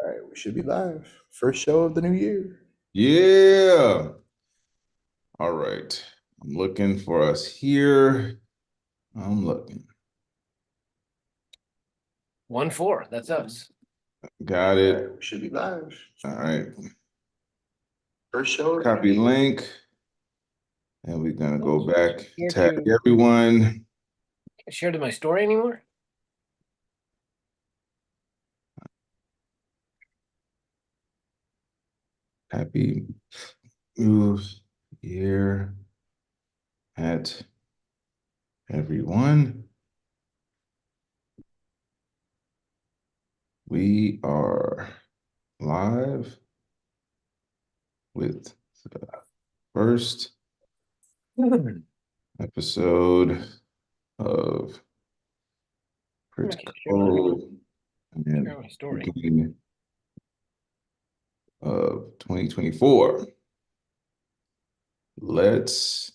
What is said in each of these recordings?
All right, we should be live. First show of the new year. Yeah. All right. I'm looking for us here. I'm looking. 1-4. That's us. Got All it. right, we should be live. All right. First show. Copy link. And we're going to go back, Here tag to- everyone. Can't share to my story anymore? Happy New Year at everyone. We are live with the first episode of Critical and Share my story. beginning of 2024. Let's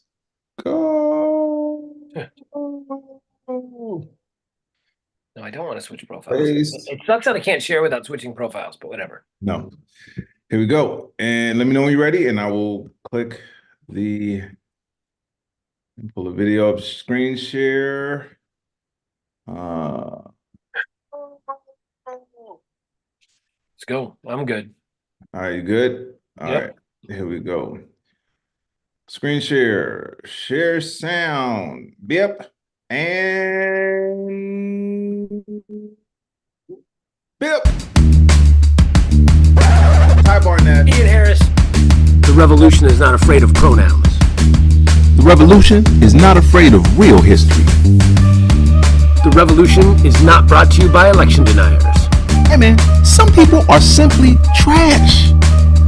go. No, I don't want to switch profiles. Paste. It sucks that I can't share without switching profiles, but whatever. No. Here we go. And let me know when you're ready, and I will click the pull the video up, screen share. Let's go. I'm good. All right, you good? All Yep. right, here we go. Screen share, share sound, bip, and bip. Ty Barnett. Ian Harris. The revolution is not afraid of pronouns. The revolution is not afraid of real history. The revolution is not brought to you by election deniers. Hey man, some people are simply trash.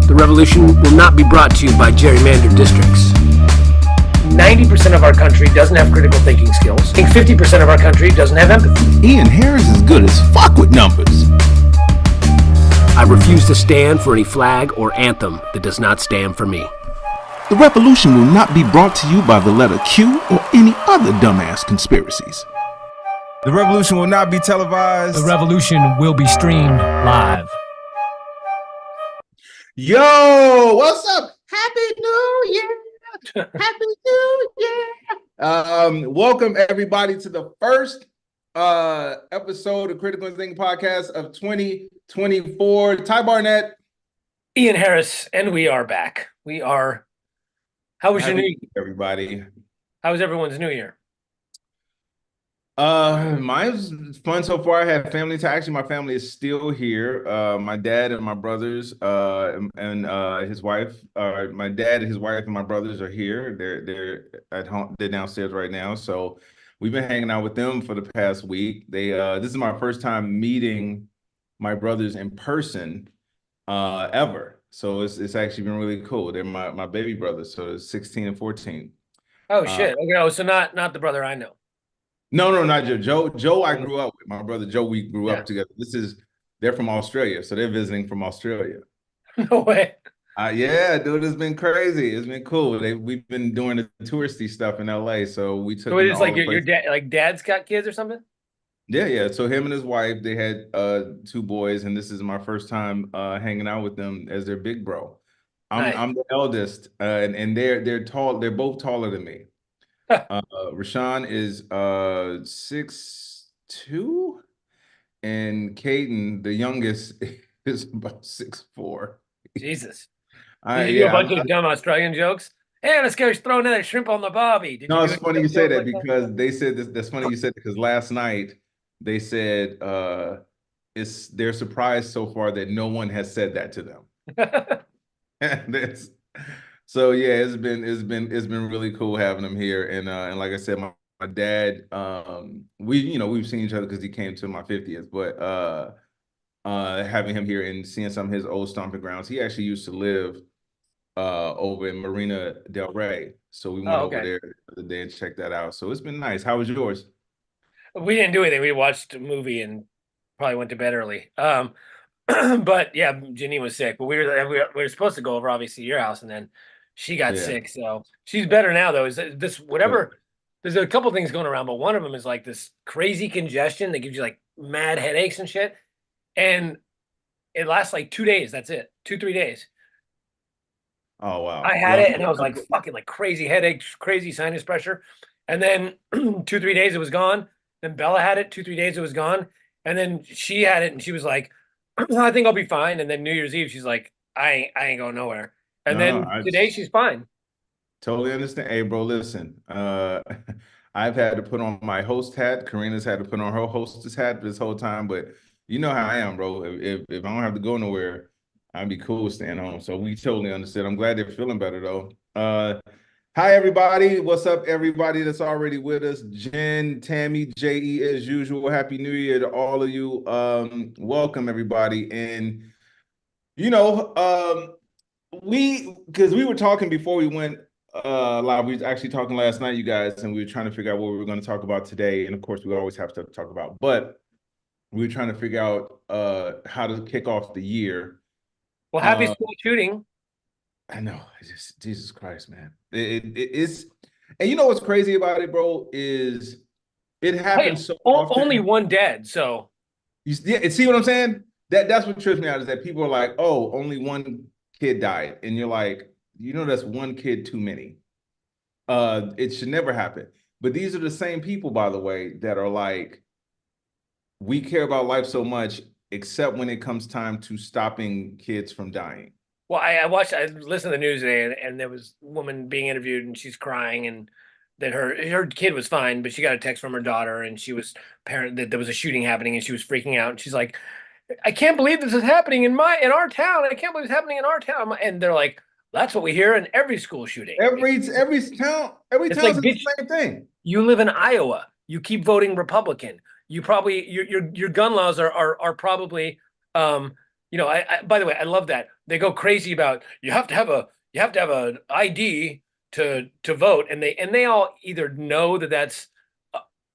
The revolution will not be brought to you by gerrymandered districts. 90% of our country doesn't have critical thinking skills. I think 50% of our country doesn't have empathy. Ian Harris is good as fuck with numbers. I refuse to stand for any flag or anthem that does not stand for me. The revolution will not be brought to you by the letter Q or any other dumbass conspiracies. The revolution will not be televised. The revolution will be streamed live. Yo, what's up? Happy New Year. Happy New Year. Welcome everybody to the first episode of Critical Thinking Podcast of 2024. Ty Barnett. Ian Harris, and we are back. How was your New Year? Everybody. How was everyone's New Year? Mine's fun so far. I had family time. Actually, my family is still here. My dad and my brothers, and his wife. My dad, his wife, and my brothers are here. They're at home. They're downstairs right now. So we've been hanging out with them for the past week. This is my first time meeting my brothers in person, ever. So it's actually been really cool. They're my baby brothers. So it's 16 and 14. Oh shit! Okay, so not the brother I know. No, not Joe. Joe, I grew up with. My brother Joe, we grew up together. They're from Australia, so they're visiting from Australia. No way. Yeah, dude, it's been crazy. It's been cool. We've been doing the touristy stuff in LA, so we took. So it's like your dad, like dad's got kids or something? Yeah. So him and his wife, they had 2 boys, and this is my first time hanging out with them as their big bro. I'm the eldest, and they're tall. They're both taller than me. Rashawn is 6'2", and Caden, the youngest, is about 6'4". Jesus. Did you do a bunch of dumb Australian jokes? Hey, let's go throw another shrimp on the barbie. No, it's funny you say that because they said this. That's funny you said because last night they said they're surprised so far that no one has said that to them. So yeah, it's been really cool having him here, and like I said, my dad, we've seen each other because he came to my 50th, but having him here and seeing some of his old stomping grounds, he actually used to live over in Marina Del Rey, so we went over there the other day and checked that out. So it's been nice. How was yours? We didn't do anything. We watched a movie and probably went to bed early. But yeah, Ginny was sick, but we were supposed to go over obviously your house, and then she got sick, so she's better now though. Is this whatever? There's a couple things going around, but one of them is like this crazy congestion that gives you like mad headaches and shit. And it lasts like 2 days. That's it. 2-3 days. Oh wow. I had Well, it and I was like fucking like crazy headaches, crazy sinus pressure. And then 2-3 days it was gone. Then Bella had it, 2-3 days it was gone. And then she had it and she was like, I think I'll be fine. And then New Year's Eve, she's like, I ain't going nowhere. And No, then today she's fine. Totally understand. Hey, bro, listen. I've had to put on my host hat. Karina's had to put on her hostess hat this whole time, but you know how I am, bro. If I don't have to go nowhere, I'd be cool staying home. So we totally understand. I'm glad they're feeling better though. Hi everybody. What's up, everybody that's already with us? Jen, Tammy, JE, as usual. Happy New Year to all of you. Welcome everybody. And you know, because we were talking before we went live. We were actually talking last night, you guys, and we were trying to figure out what we were going to talk about today. And of course, we always have stuff to talk about, but we were trying to figure out how to kick off the year. Well, happy school shooting. I know. It's just Jesus Christ, man. It's, and you know what's crazy about it, bro, is it happens so often. Only one dead. So see what I'm saying? That's what trips me out is that people are like, oh, only one kid died. And you're like, you know, that's one kid too many. It should never happen. But these are the same people, by the way, that are like, we care about life so much, except when it comes time to stopping kids from dying. Well, I listened to the news today and there was a woman being interviewed and she's crying and that her kid was fine, but she got a text from her daughter and she was parent that there was a shooting happening and she was freaking out. And she's like, I can't believe this is happening in our town. I can't believe it's happening in our town. And they're like, that's what we hear in every school shooting. Every town like, the same thing. You live in Iowa. You keep voting Republican. You probably your gun laws are probably you know, by the way, I love that. They go crazy about you have to have an ID to vote, and they all either know that that's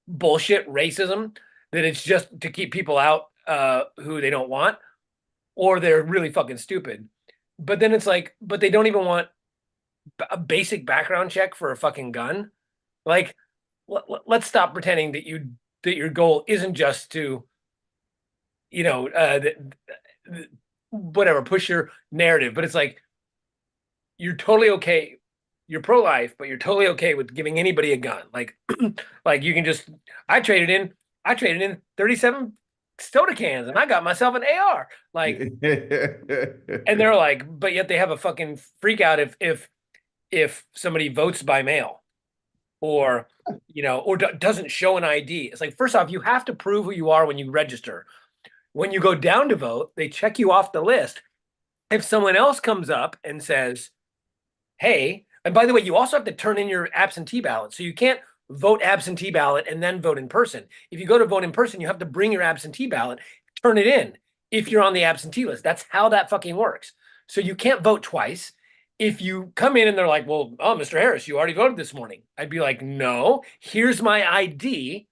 bullshit racism, that it's just to keep people out who they don't want, or they're really fucking stupid. But then it's like, but they don't even want a basic background check for a fucking gun. Like, let's stop pretending that your goal isn't just to, you know, whatever, push your narrative, but it's like you're totally okay. You're pro-life, but you're totally okay with giving anybody a gun. Like, like you can just. I traded in 37 soda cans, and I got myself an AR. Like, and they're like, but yet they have a fucking freak out if somebody votes by mail, or you know, or doesn't show an ID. It's like, first off, you have to prove who you are when you register. When you go down to vote, they check you off the list. If someone else comes up and says, hey, and by the way, you also have to turn in your absentee ballot. So you can't vote absentee ballot and then vote in person. If you go to vote in person, you have to bring your absentee ballot, turn it in if you're on the absentee list. That's how that fucking works. So you can't vote twice. If you come in and they're like, well, oh, Mr. Harris, you already voted this morning. I'd be like, no, here's my ID.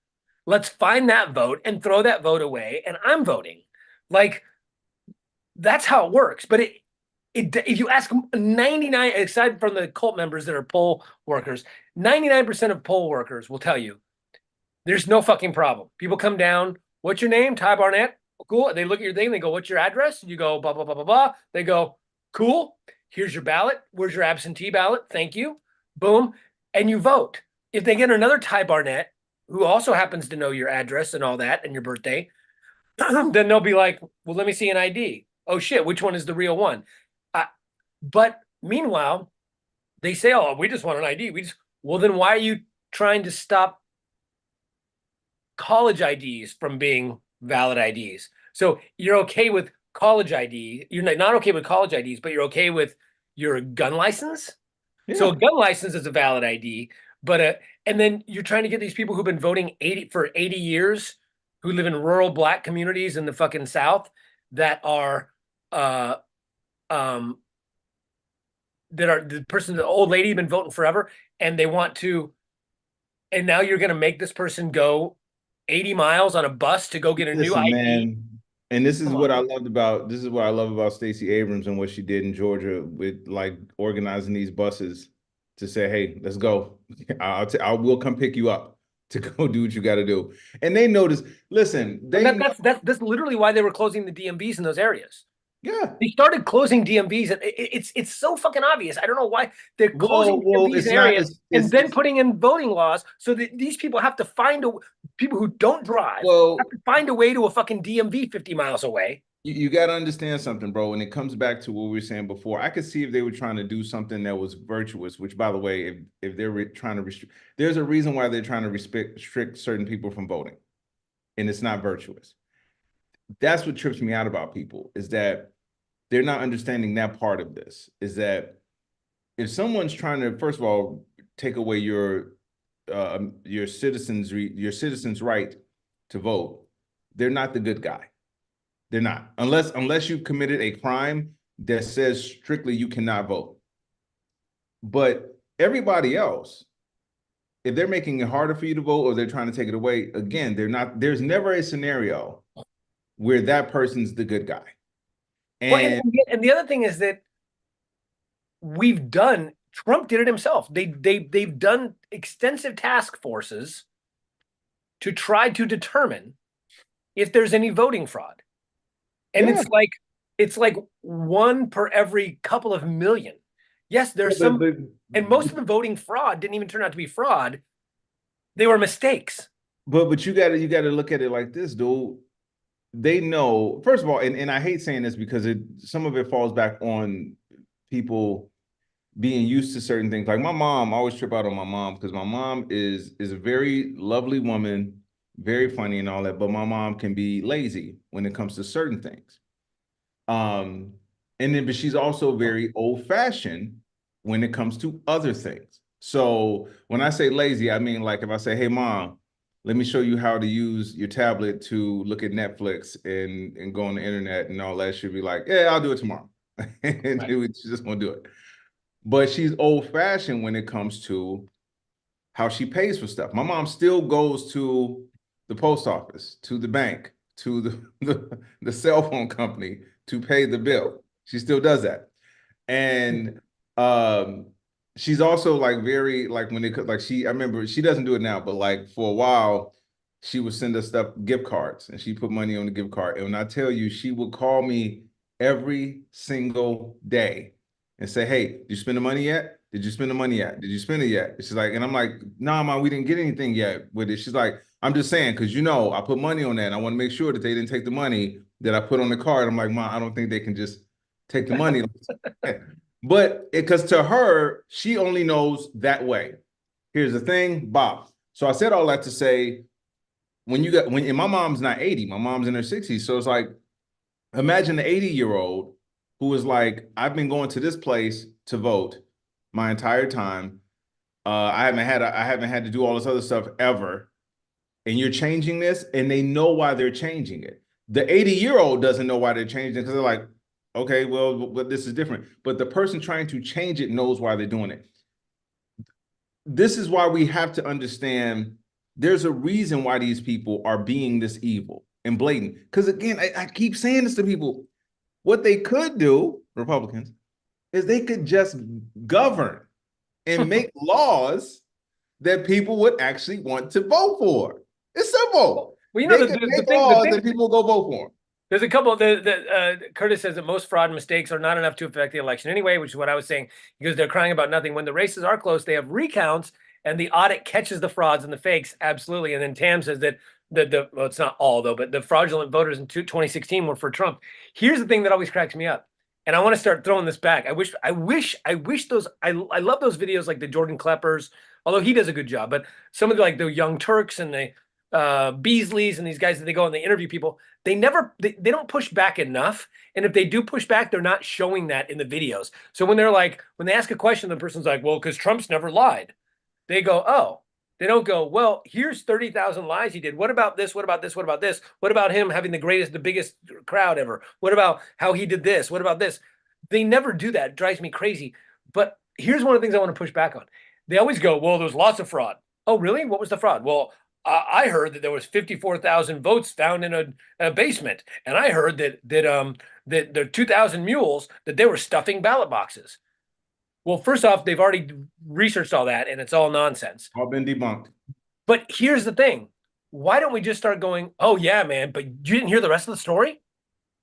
Let's find that vote and throw that vote away, and I'm voting. Like, that's how it works. But if you ask 99, aside from the cult members that are poll workers, 99% of poll workers will tell you there's no fucking problem. People come down, what's your name? Ty Barnett. Cool. They look at your thing, they go, what's your address? You go, blah, blah, blah, blah, blah. They go, cool. Here's your ballot. Where's your absentee ballot? Thank you. Boom. And you vote. If they get another Ty Barnett, who also happens to know your address and all that and your birthday, then they'll be like, well, let me see an ID. Oh shit, which one is the real one? But meanwhile, they say, oh, we just want an ID. Well, then why are you trying to stop college IDs from being valid IDs? So you're okay with college ID. You're not okay with college IDs, but you're okay with your gun license. Yeah. So a gun license is a valid ID. But and then you're trying to get these people who've been voting 80 years, who live in rural Black communities in the fucking South, that are the old lady been voting forever, and they want to, and now you're going to make this person go 80 miles on a bus to go get a new ID. Man. And this is what I love about Stacey Abrams and what she did in Georgia with like organizing these buses to say, hey, let's go. I will come pick you up to go do what you got to do. And they notice, listen, that's literally why they were closing the DMVs in those areas. Yeah. They started closing DMVs, and it's so fucking obvious. I don't know why they're closing DMVs it's in not. areas and then putting in voting laws so that these people have to find people who don't drive have to find a way to a fucking DMV 50 miles away. You got to understand something, bro. When it comes back to what we were saying before, I could see if they were trying to do something that was virtuous, which, by the way, if they're trying to restrict, there's a reason why they're trying to restrict certain people from voting, and it's not virtuous. That's what trips me out about people, is that they're not understanding that part of this, is that if someone's trying to, first of all, take away your citizens' right to vote, they're not the good guy. They're not, unless you've committed a crime that says strictly you cannot vote. But everybody else, if they're making it harder for you to vote or they're trying to take it away, again, they're not. There's never a scenario where that person's the good guy. And the other thing is that Trump did it himself. They've done extensive task forces to try to determine if there's any voting fraud. And it's like 1 per every couple of million. Yes, there's some, and most of the voting fraud didn't even turn out to be fraud. They were mistakes. But you gotta look at it like this, dude. They know, first of all, and I hate saying this because some of it falls back on people being used to certain things. Like my mom, I always trip out on my mom because my mom is a very lovely woman, very funny and all that, but my mom can be lazy when it comes to certain things. But she's also very old-fashioned when it comes to other things. So when I say lazy, I mean, like if I say, hey mom, let me show you how to use your tablet to look at Netflix and go on the internet and all that, she'll be like, yeah, I'll do it tomorrow. And she just won't do it. But she's old-fashioned when it comes to how she pays for stuff. My mom still goes to the post office, to the bank, to the cell phone company to pay the bill. She still does that. And she's also like very, like when it, like I remember she doesn't do it now, but like for a while, she would send us gift cards, and she put money on the gift card. And when I tell you, she would call me every single day and say, hey, did you spend the money yet? Did you spend the money yet? Did you spend it yet? She's like, and I'm like, nah, Mom, we didn't get anything yet with it. She's like, I'm just saying, because I put money on that, and I want to make sure that they didn't take the money that I put on the card. I'm like, Mom, I don't think they can just take the money. But because to her, she only knows that way. Here's the thing, Bob. So I said all that to say, and my mom's not 80, my mom's in her 60s. So it's like, imagine the 80-year-old who is like, I've been going to this place to vote my entire time. I haven't had to do all this other stuff ever. And you're changing this, and they know why they're changing it. The 80-year-old doesn't know why they're changing it because they're like, okay, well, but this is different. But the person trying to change it knows why they're doing it. This is why we have to understand there's a reason why these people are being this evil and blatant. Because again, I keep saying this to people. What they could do, Republicans, is they could just govern and make laws that people would actually want to vote for. It's simple. Well, you know, they can make laws that people will go vote for. There's a couple. Curtis says that most fraud and mistakes are not enough to affect the election anyway, which is what I was saying, because they're crying about nothing. When the races are close, they have recounts, and the audit catches the frauds and the fakes. Absolutely. And then Tam says that well, it's not all though, but the fraudulent voters in 2016 were for Trump. Here's the thing that always cracks me up, and I want to start throwing this back. I wish those. I love those videos like the Jordan Kleppers, although he does a good job. But some of the Young Turks and the Beasleys and these guys that they go and they interview people, they don't push back enough. And if they do push back, they're not showing that in the videos. So when they ask a question, the person's like, well, because Trump's never lied. They go, oh, they don't go, well, here's 30,000 lies he did. What about this? What about this? What about this? What about him having the biggest crowd ever? What about how he did this? What about this? They never do that. It drives me crazy. But here's one of the things I want to push back on. They always go, well, there's lots of fraud. Oh, really? What was the fraud? Well, I heard that there was 54,000 votes found in a basement, and I heard that there are 2,000 mules that they were stuffing ballot boxes. Well, first off, they've already researched all that, and it's all nonsense. All been debunked. But here's the thing: why don't we just start going? Oh yeah, man, but you didn't hear the rest of the story?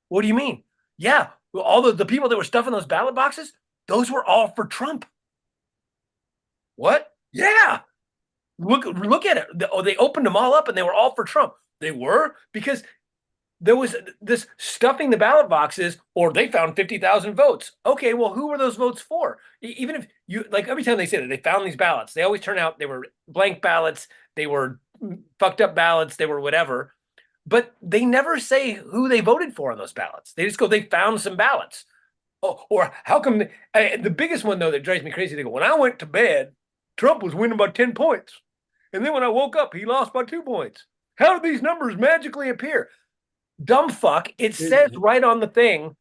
What do you mean? Yeah, all the people that were stuffing those ballot boxes, those were all for Trump. What? Yeah. Look at it. They opened them all up and they were all for Trump. They were, because there was this stuffing the ballot boxes, or they found 50,000 votes. Okay, well, who were those votes for? Even if you, like, every time they say that they found these ballots, they always turn out they were blank ballots, they were fucked up ballots, they were whatever. But they never say who they voted for on those ballots. They just go, they found some ballots. Oh, or how come the biggest one, though, that drives me crazy, they go, when I went to bed, Trump was winning by 10 points. And then when I woke up, he lost by 2 points. How did these numbers magically appear? Dumb fuck. It says right on the thing,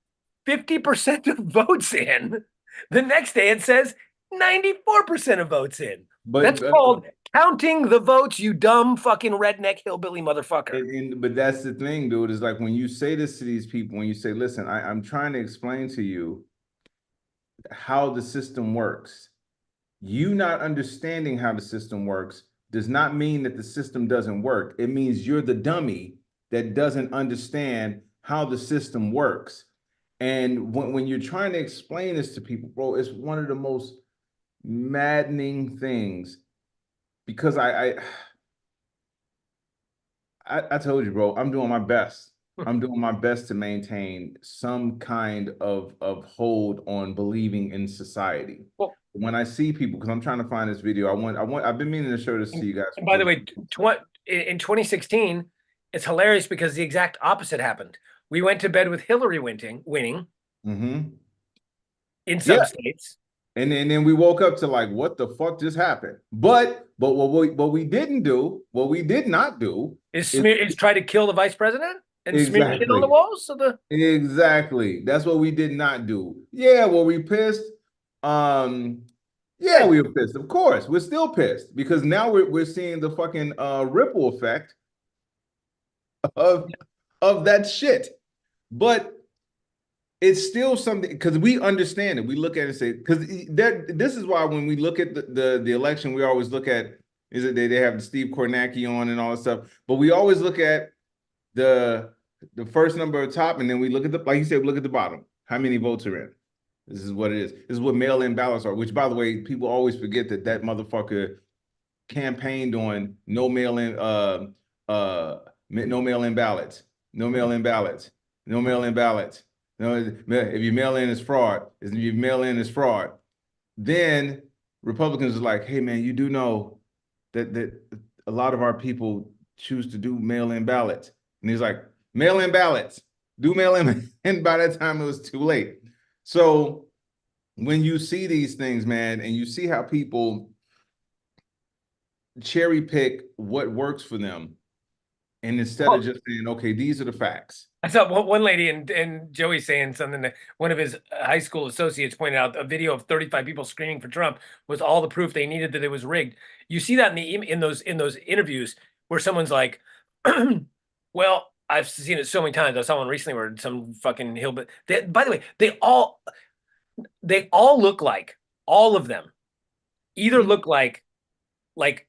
50% of votes in. The next day it says 94% of votes in. But that's called counting the votes, you dumb fucking redneck hillbilly motherfucker. But that's the thing, dude, is like when you say this to these people, when you say, listen, I'm trying to explain to you how the system works. You not understanding how the system works does not mean that the system doesn't work. It means you're the dummy that doesn't understand how the system works. And when you're trying to explain this to people, bro, it's one of the most maddening things, because I told you, bro, I'm doing my best. I'm doing my best to maintain some kind of hold on believing in society. Well, when I see people, because I'm trying to find this video, I've been meaning to show this to you guys. And by the way, in 2016, it's hilarious because the exact opposite happened. We went to bed with Hillary winning in some states. And then we woke up to like, what the fuck just happened? But what we did not do is try to kill the vice president and smear shit on the walls of the. Exactly. That's what we did not do. Yeah, were we pissed? Yeah, we were pissed. Of course, we're still pissed because now we're seeing the fucking ripple effect of that shit. But it's still something, because we understand it. We look at it and say, because this is why when we look at the election, we always look at, is it they have Steve Kornacki on and all that stuff, but we always look at the first number at top, and then we look at like you said, we look at the bottom. How many votes are in? This is what it is. This is what mail-in ballots are, which, by the way, people always forget that motherfucker campaigned on no mail-in ballots. No mail-in ballots. No mail-in ballots. No, if you mail in, it's fraud. If you mail in, it's fraud. Then Republicans are like, hey, man, you do know that a lot of our people choose to do mail-in ballots. And he's like, mail-in ballots. Do mail-in. And by that time, it was too late. So when you see these things, man, and you see how people cherry pick what works for them, and instead of just saying, okay, these are the facts. I saw one lady and Joey saying something that one of his high school associates pointed out, a video of 35 people screaming for Trump was all the proof they needed that it was rigged. You see that in those interviews where someone's like, well, I've seen it so many times. I saw one recently where some fucking hillbilly. By the way, they all look like, all of them either look like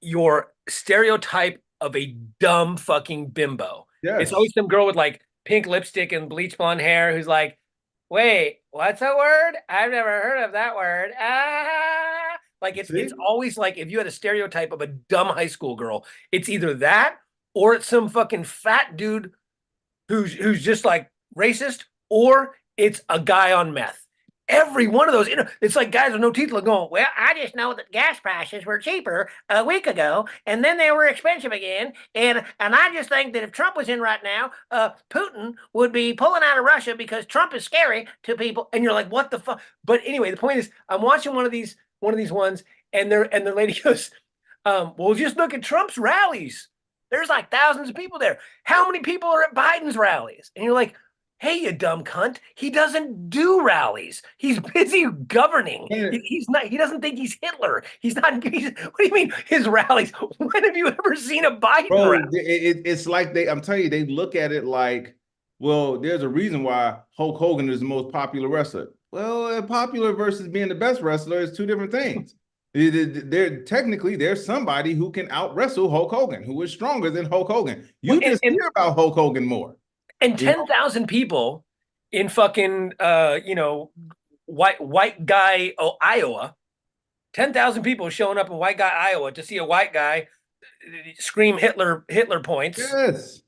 your stereotype of a dumb fucking bimbo. Yes. It's always some girl with like pink lipstick and bleach blonde hair who's like, wait, what's a word? I've never heard of that word. Ah, like it's always like, if you had a stereotype of a dumb high school girl, it's either that or it's some fucking fat dude who's just like racist, or it's a guy on meth. Every one of those, it's like guys with no teeth going, well, I just know that gas prices were cheaper a week ago, and then they were expensive again. And I just think that if Trump was in right now, Putin would be pulling out of Russia because Trump is scary to people. And you're like, what the fuck? But anyway, the point is, I'm watching one of these ones, and the lady goes, well, just look at Trump's rallies. There's like thousands of people there. How many people are at Biden's rallies? And you're like, hey, you dumb cunt. He doesn't do rallies. He's busy governing. He's not. He doesn't think he's Hitler. He's not. What do you mean his rallies? When have you ever seen a Biden rally? It's like I'm telling you, they look at it like, well, there's a reason why Hulk Hogan is the most popular wrestler. Well, popular versus being the best wrestler is two different things. There's somebody who can out wrestle Hulk Hogan, who is stronger than Hulk Hogan. You just hear about Hulk Hogan more. And 10,000 people in fucking white guy Iowa. 10,000 people showing up in white guy Iowa to see a white guy scream Hitler points. Yes.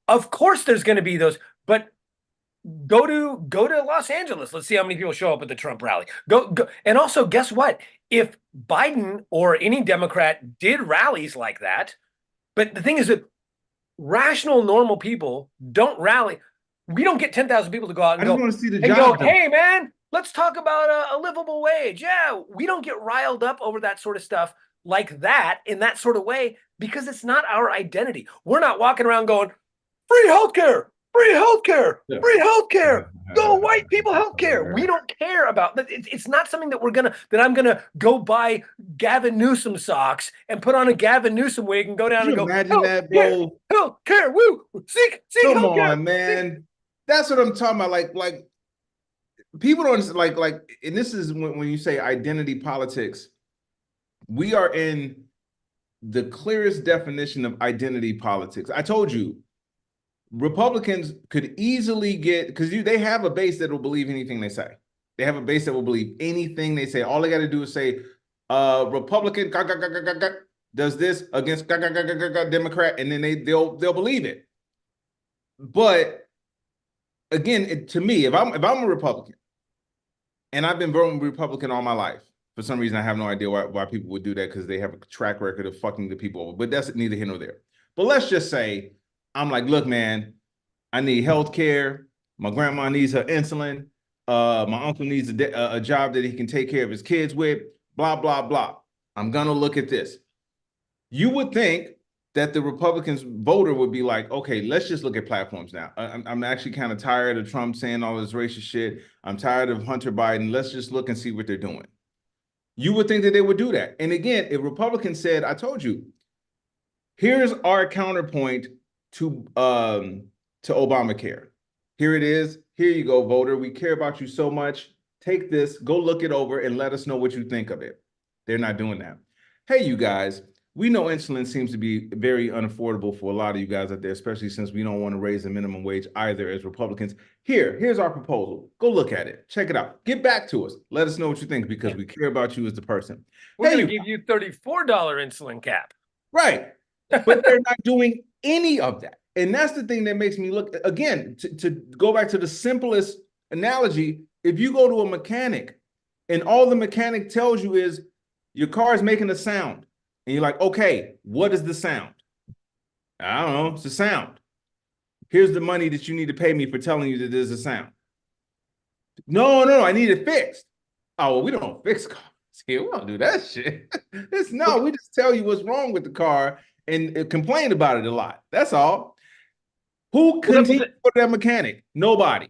Of course there's going to be those, but go to Los Angeles. Let's see how many people show up at the Trump rally. Go. And also, guess what? If Biden or any Democrat did rallies like that, but the thing is that rational, normal people don't rally. We don't get 10,000 people to go out and I just want to see the and go, job. hey, man, let's talk about a livable wage. Yeah, we don't get riled up over that sort of stuff like that in that sort of way because it's not our identity. We're not walking around going, free healthcare, free healthcare, free healthcare. Go white people healthcare. We don't care about that. It's not something that I'm gonna go buy Gavin Newsom socks and put on a Gavin Newsom wig and go down and go. Imagine that, bro. Healthcare, woo, seek Come healthcare. on, man. That's what I'm talking about. Like people don't like, and this is when you say identity politics, we are in the clearest definition of identity politics. I told you, Republicans could easily get, because they have a base that will believe anything they say. They have a base that will believe anything they say. All they got to do is say, Republican does this against Democrat, and then they'll believe it. But again, to me, if I'm a Republican, and I've been voting Republican all my life, for some reason I have no idea why people would do that, because they have a track record of fucking the people over. But that's neither here nor there. But let's just say I'm like, look, man, I need health care. My grandma needs her insulin. My uncle needs a job that he can take care of his kids with, blah, blah, blah. I'm going to look at this. You would think that the Republicans voter would be like, okay, let's just look at platforms now. I'm actually kind of tired of Trump saying all this racist shit. I'm tired of Hunter Biden. Let's just look and see what they're doing. You would think that they would do that. And again, if Republicans said, I told you, here's our counterpoint to Obamacare. Here it is. Here you go, voter. We care about you so much. Take this, go look it over, and let us know what you think of it. They're not doing that. Hey, you guys, we know insulin seems to be very unaffordable for a lot of you guys out there, especially since we don't want to raise the minimum wage either as Republicans. Here's our proposal. Go look at it. Check it out. Get back to us. Let us know what you think, because we care about you as the person. We're going to give you $34 insulin cap. Right. But they're not doing any of that. And that's the thing that makes me look, again, to go back to the simplest analogy. If you go to a mechanic and all the mechanic tells you is your car is making a sound, and you're like, okay, what is the sound? I don't know, it's a sound. Here's the money that you need to pay me for telling you that there's a sound. No, I need it fixed. Oh, well, we don't fix cars here. We don't do that shit. We just tell you what's wrong with the car and complain about it a lot. That's all. Who continues for that mechanic? Nobody.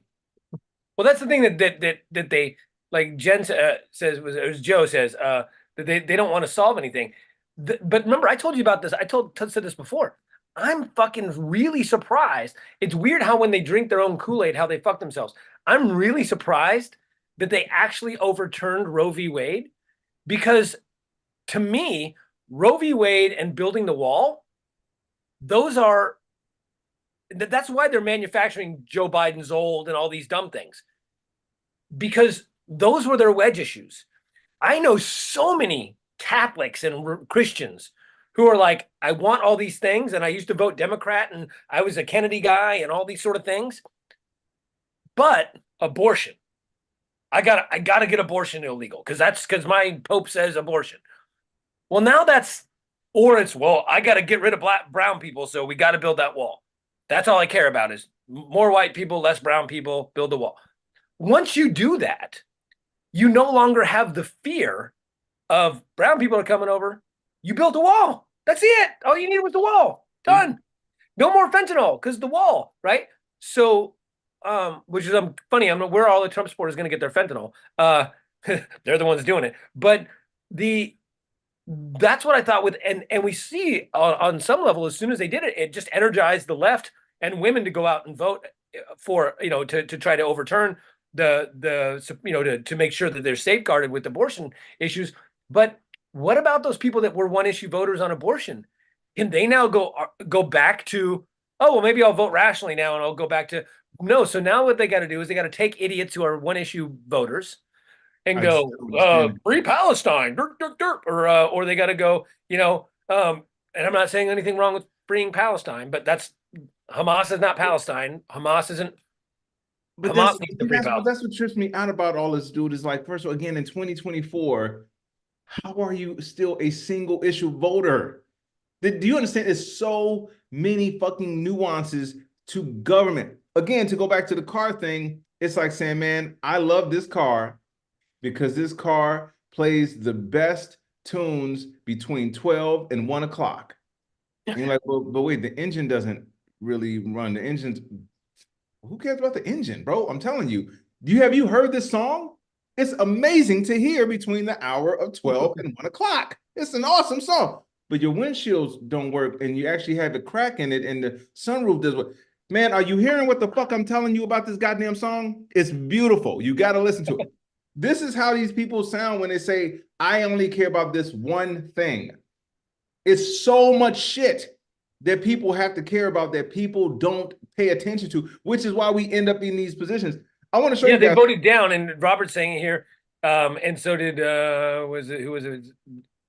Well, that's the thing that they, like Jen says, was Joe says, that they don't want to solve anything. But remember, I told you about this. I said this before. I'm fucking really surprised. It's weird how when they drink their own Kool-Aid, how they fuck themselves. I'm really surprised that they actually overturned Roe v. Wade, because to me, Roe v. Wade and building the wall, that's why they're manufacturing Joe Biden's old and all these dumb things, because those were their wedge issues. I know so many Catholics and Christians who are like, I want all these things, and I used to vote Democrat, and I was a Kennedy guy, and all these sort of things. But abortion, I gotta get abortion illegal because my Pope says abortion. Well, now I gotta get rid of brown people, so we got to build that wall. That's all I care about is more white people, less brown people, build the wall. Once you do that, you no longer have the fear of brown people are coming over. You built a wall. That's it. All you needed was the wall. Done. No more fentanyl because the wall, right? So, which is funny. I'm where all the Trump supporters going to get their fentanyl. They're the ones doing it. But that's what I thought with, and we see on some level, as soon as they did it, it just energized the left and women to go out and vote for, to try to overturn to make sure that they're safeguarded with abortion issues. But what about those people that were one issue voters on abortion? Can they now go back to, oh, well, maybe I'll vote rationally now and I'll go back to No, so now what they got to do is they got to take idiots who are one issue voters and I go, just don't understand. free Palestine, dirt, dirt, dirt, or they got to go, and I'm not saying anything wrong with freeing Palestine, but that's Hamas is not Palestine. Hamas isn't. But Hamas needs to free Palestine. that's what trips me out about all this, dude. Is like, first of all, again, in 2024, how are you still a single issue voter? Do you understand? There's so many fucking nuances to government. Again, to go back to the car thing, it's like saying, man, I love this car because this car plays the best tunes between 12 and 1 o'clock. And you're like, well, but wait, the engine doesn't really run. The engine's, who cares about the engine, bro? I'm telling you. Have you heard this song? It's amazing to hear between the hour of 12 and 1 o'clock. It's an awesome song. But your windshields don't work, and you actually have a crack in it, and the sunroof does what? Man, are you hearing what the fuck I'm telling you about this goddamn song? It's beautiful. You got to listen to it. This is how these people sound when they say, I only care about this one thing. It's so much shit that people have to care about that people don't pay attention to, which is why we end up in these positions. I want to show you they guys. voted down, and Robert's saying it here, and so did who was it?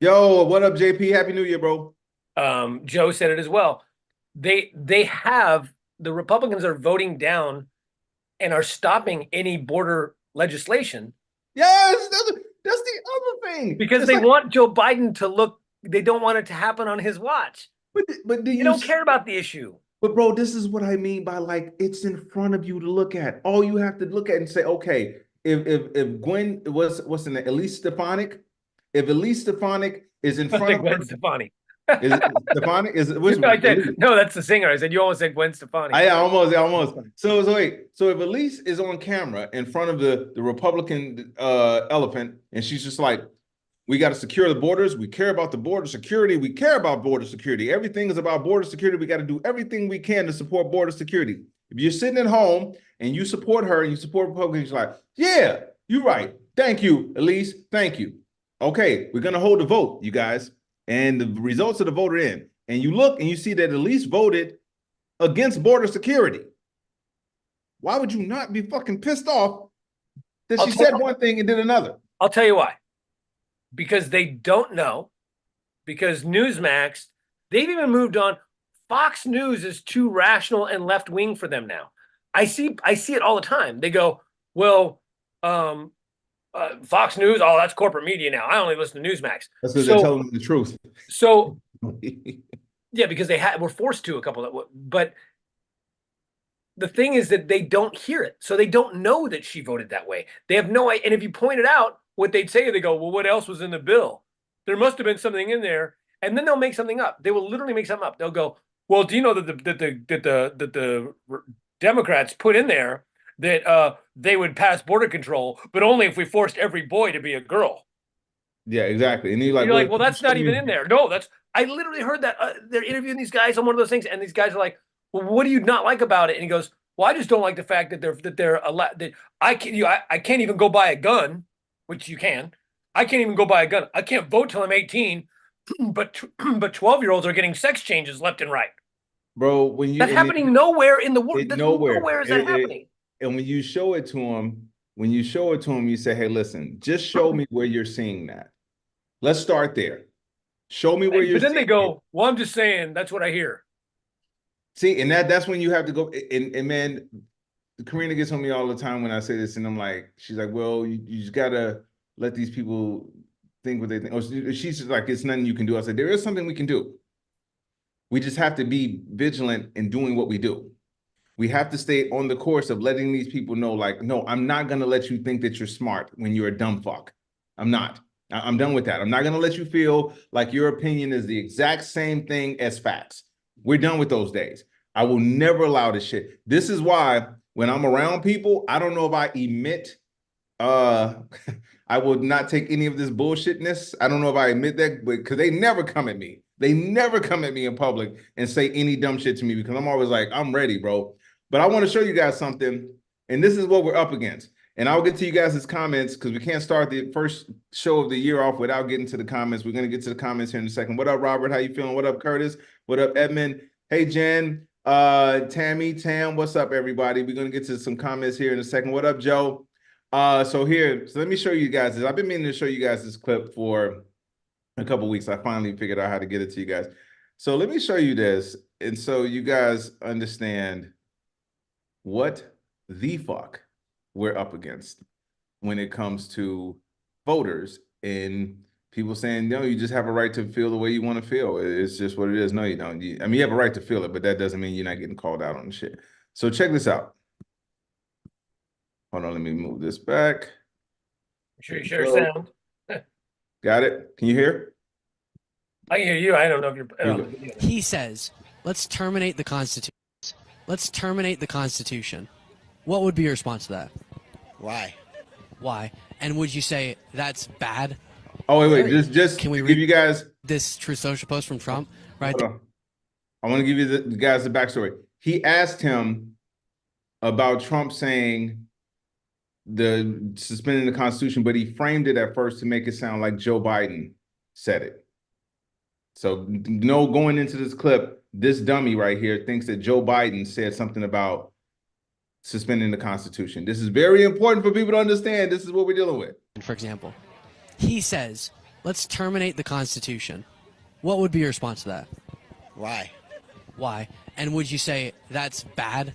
Yo, what up, JP? Happy New Year, bro. Joe said it as well. They have the Republicans are voting down and are stopping any border legislation. Yes, that's the other thing. Because they want Joe Biden to look, they don't want it to happen on his watch. But do They don't care about the issue. But bro, this is what I mean by like it's in front of you to look at. All you have to look at and say, okay, if Gwen what's in the Elise Stefanik, if Elise Stefanik is in front of Gwen her, Stefani. is it Stefanik? Is it which No, one? no, that's the singer. I said you almost said Gwen Stefani. I almost. So wait. So if Elise is on camera in front of the Republican elephant, and she's just like, we got to secure the borders. We care about the border security. We care about border security. Everything is about border security. We got to do everything we can to support border security. If you're sitting at home and you support her and you support Republicans, you're like, yeah, you're right. Thank you, Elise. Thank you. Okay, we're going to hold the vote, you guys. And the results of the vote are in. And you look and you see that Elise voted against border security. Why would you not be fucking pissed off that she said one thing and did another? I'll tell you why. Because they don't know. Because Newsmax, they've even moved on. Fox News is too rational and left wing for them now. I see it all the time. They go, well, Fox News, oh, that's corporate media now. I only listen to Newsmax. That's because they're telling them the truth. So, yeah, because they were forced to a couple of, but the thing is that they don't hear it. So they don't know that she voted that way. They have no idea. And if you point it out, what they'd say, they go, well, what else was in the bill? There must have been something in there. And then they'll make something up. They will literally make something up. They'll go, well, do you know that the Democrats put in there that they would pass border control, but only if we forced every boy to be a girl. Yeah, exactly. And you're like, well, that's not even in there. No, I literally heard that they're interviewing these guys on one of those things, and these guys are like, well, what do you not like about it? And he goes, well, I just don't like the fact that they're allowed, that I can't even go buy a gun, which you can. I can't even go buy a gun. I can't vote till I'm 18, but 12-year-olds are getting sex changes left and right. Bro, when you that's happening nowhere in the world. Nowhere is that happening. And when you show it to them, you say, hey, listen, just show me where you're seeing that. Let's start there. Show me where you're seeing it. But then they go, well, I'm just saying, that's what I hear. See, and that's when you have to go, and man, Karina gets on me all the time when I say this, and I'm like, she's like, well, you just gotta let these people think what they think. Or she's just like, it's nothing you can do. I said, there is something we can do. We just have to be vigilant in doing what we do. We have to stay on the course of letting these people know, like, no, I'm not going to let you think that you're smart when you're a dumb fuck. I'm not. I'm done with that. I'm not going to let you feel like your opinion is the exact same thing as facts. We're done with those days. I will never allow this shit. This is why when I'm around people, I don't know if I emit, I will not take any of this bullshitness. I don't know if I admit that, but because they never come at me. They never come at me in public and say any dumb shit to me because I'm always like, I'm ready, bro. But I want to show you guys something, and this is what we're up against. And I'll get to you guys' comments because we can't start the first show of the year off without getting to the comments. We're going to get to the comments here in a second. What up, Robert? How you feeling? What up, Curtis? What up, Edmund? Hey, Jen. Tam, what's up, everybody? We're gonna get to some comments here in a second. What up, Joe? So let me show you guys this. I've been meaning to show you guys this clip for a couple weeks. I finally figured out how to get it to you guys. So let me show you this, and so you guys understand what the fuck we're up against when it comes to voters and people saying, no, you just have a right to feel the way you want to feel. It's just what it is. No, you don't. I mean, you have a right to feel it, but that doesn't mean you're not getting called out on the shit. So check this out. Hold on, let me move this back. Sure, you sure sound. Got it? Can you hear? I can hear you. I don't know if you're. He says, let's terminate the Constitution. Let's terminate the Constitution. What would be your response to that? Why? Why? And would you say that's bad? Oh, wait. Just Can we give you guys this Truth Social post from Trump? Right. Hold on. I want to give you the guys the backstory. He asked him about Trump saying the suspending the Constitution, but he framed it at first to make it sound like Joe Biden said it. So no, going into this clip, this dummy right here thinks that Joe Biden said something about suspending the Constitution. This is very important for people to understand. This is what we're dealing with. For example, he says, let's terminate the Constitution. What would be your response to that? Why? Why? And would you say that's bad?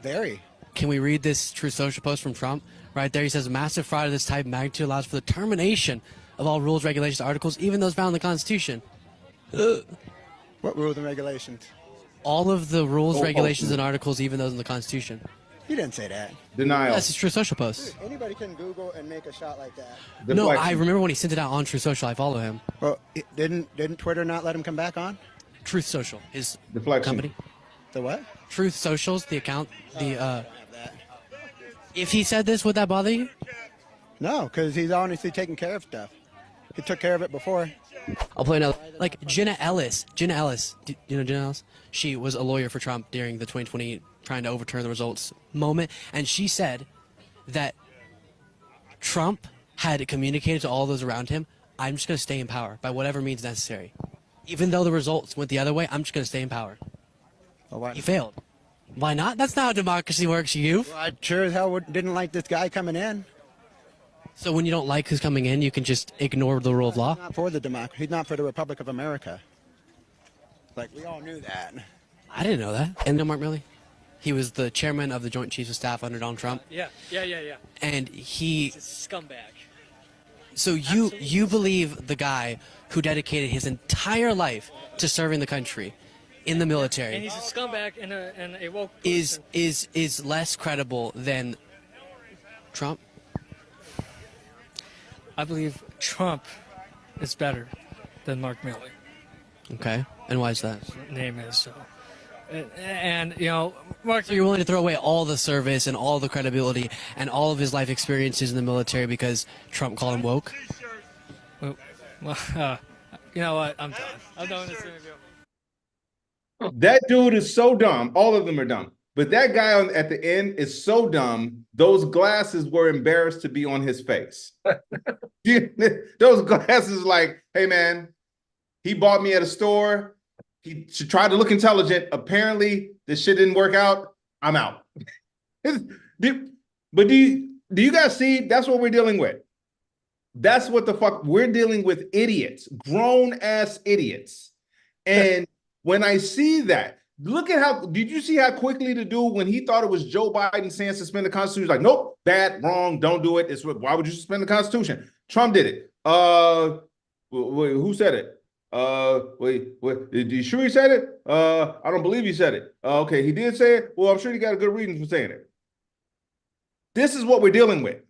Very. Can we read this Truth Social post from Trump? Right there, he says, massive fraud of this type of magnitude allows for the termination of all rules, regulations, articles, even those found in the Constitution. What rules and regulations? All of the rules, regulations, and articles, even those in the Constitution. He didn't say that. Denial. That's his Truth Social post. Dude, anybody can Google and make a shot like that. No, Deflection. I remember when he sent it out on Truth Social. I follow him. Well, didn't Twitter not let him come back on? Truth Social, his Deflection. company. The what? Truth Socials, the account. The I don't have that. if he said this, would that bother you? No, because he's honestly taking care of stuff. He took care of it before. I'll play another. Like Jenna Ellis. Jenna Ellis. Do you know Jenna Ellis? She was a lawyer for Trump during the 2020 trying to overturn the results moment, and she said that Trump had communicated to all those around him, I'm just going to stay in power by whatever means necessary. Even though the results went the other way, I'm just going to stay in power. Well, why? He failed. Why not? That's not how democracy works, you. Well, I sure as hell didn't like this guy coming in. So when you don't like who's coming in, you can just ignore the rule of law? He's not for the democracy. He's not for the Republic of America. Like, we all knew that. I didn't know that. And no, Mark Milley? He was the chairman of the Joint Chiefs of Staff under Donald Trump. Yeah. And he... He's a scumbag. So you believe the guy who dedicated his entire life to serving the country in the military And he's a scumbag and a woke is person. less credible than Trump? I believe Trump is better than Mark Milley. Okay. And why is that? Name is so. And you know, Mark. So you're willing to throw away all the service and all the credibility and all of his life experiences in the military because Trump called him woke? Well, you know what? I'm done. I'm done with this interview. That dude is so dumb. All of them are dumb. But that guy at the end is so dumb. Those glasses were embarrassed to be on his face. Those glasses like, hey, man, he bought me at a store. He tried to look intelligent. Apparently, this shit didn't work out. I'm out. But do you guys see? That's what we're dealing with. That's what the fuck we're dealing with. Idiots, grown ass idiots. And when I see that, look at how, did you see how quickly the dude, when he thought it was Joe Biden saying suspend the Constitution, like, nope, bad, wrong, don't do it. Why would you suspend the Constitution? Trump did it. Wait, who said it? Wait, you sure he said it? I don't believe he said it. Okay, he did say it. Well, I'm sure he got a good reason for saying it. This is what we're dealing with.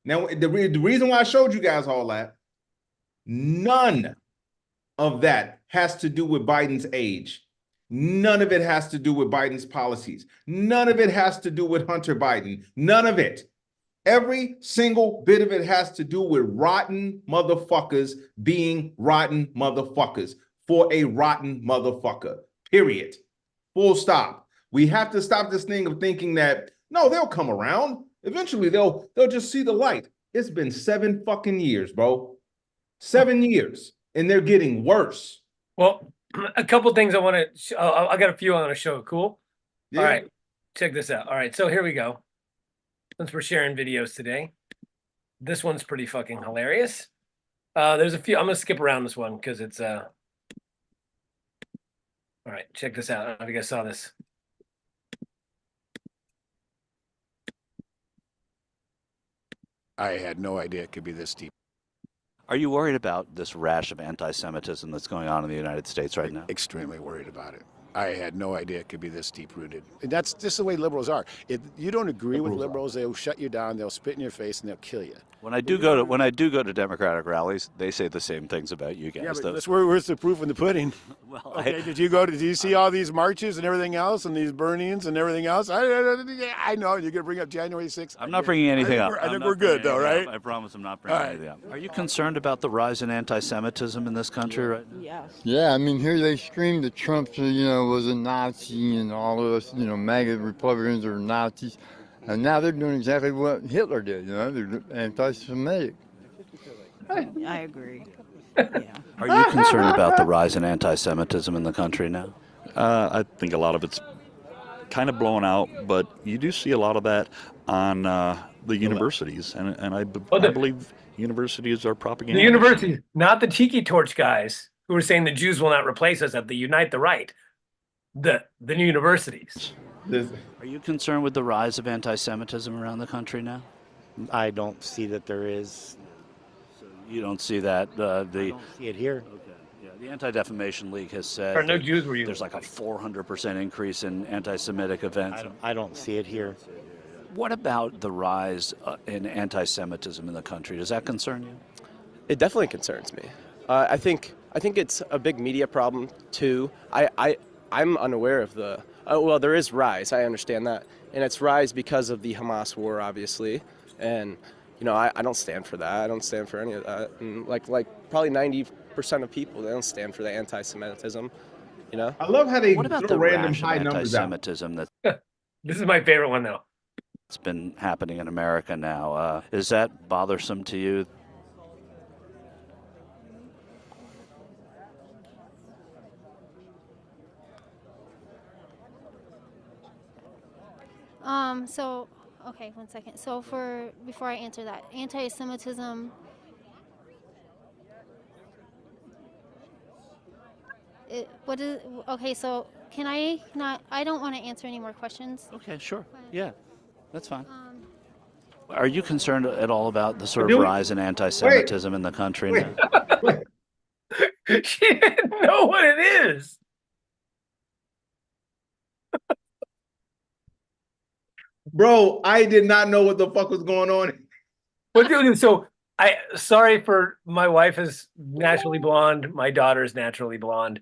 Now, the reason why I showed you guys all that, none of that has to do with Biden's age. None of it has to do with Biden's policies. None of it has to do with Hunter Biden. None of it. Every single bit of it has to do with rotten motherfuckers being rotten motherfuckers for a rotten motherfucker. Period. Full stop. We have to stop this thing of thinking that, no, they'll come around. Eventually, they'll just see the light. It's been 7 fucking years, bro. 7 years. And they're getting worse. Well, a couple things I want to. I got a few I want to show. Cool. Yeah. All right, check this out. All right, so here we go. Since we're sharing videos today, this one's pretty fucking hilarious. There's a few. I'm gonna skip around this one because it's All right, check this out. I don't know if you guys saw this. I had no idea it could be this deep. Are you worried about this rash of anti-Semitism that's going on in the United States right now? Extremely worried about it. I had no idea it could be this deep-rooted. And that's just the way liberals are. If you don't agree with liberals, they'll shut you down, they'll spit in your face, and they'll kill you. When I do go to Democratic rallies, they say the same things about you guys. Yeah, but where's the proof in the pudding? Well, Okay, did you see all these marches and everything else, and these burnings and everything else? I know you're gonna bring up January 6th. I'm not bringing anything up. I think we're good, though, right? I promise I'm not bringing anything up. Are you concerned about the rise in anti-Semitism in this country right now? Yes. Yeah, I mean, here they scream that Trump, was a Nazi and all of us, MAGA Republicans are Nazis. And now they're doing exactly what Hitler did, they're anti-Semitic. I agree. Yeah. Are you concerned about the rise in anti-Semitism in the country now? I think a lot of it's kind of blown out, but you do see a lot of that on the universities, and I believe universities are propaganda. The universities, not the Tiki Torch guys who are saying the Jews will not replace us at the Unite the Right. The universities. Are you concerned with the rise of anti-Semitism around the country now? I don't see that there is. So you don't see that I don't see it here. Okay. Yeah, the Anti-Defamation League has said Or no Jews were used. there's like a 400% increase in anti-Semitic events. I don't see it here. What about the rise in anti-Semitism in the country? Does that concern you? It definitely concerns me. I think it's a big media problem too. I'm unaware of the. Well, there is rise. I understand that, and it's rise because of the Hamas war, obviously. And I don't stand for that. I don't stand for any of that. And like probably 90% of people, they don't stand for the anti-Semitism. I love how they What about throw the random rash of high numbers out. anti-Semitism This is my favorite one though. that's been happening in America now? Is that bothersome to you? So, okay, 1 second. So before I answer that, anti-Semitism, okay, so can I not, I don't want to answer any more questions. Okay, sure. But, Yeah, that's fine. Are you concerned at all about the sort of Doing- rise in anti-Semitism in the country now? She didn't know what it is. Bro, I did not know what the fuck was going on. What dude? So sorry for my wife is naturally blonde. My daughter is naturally blonde.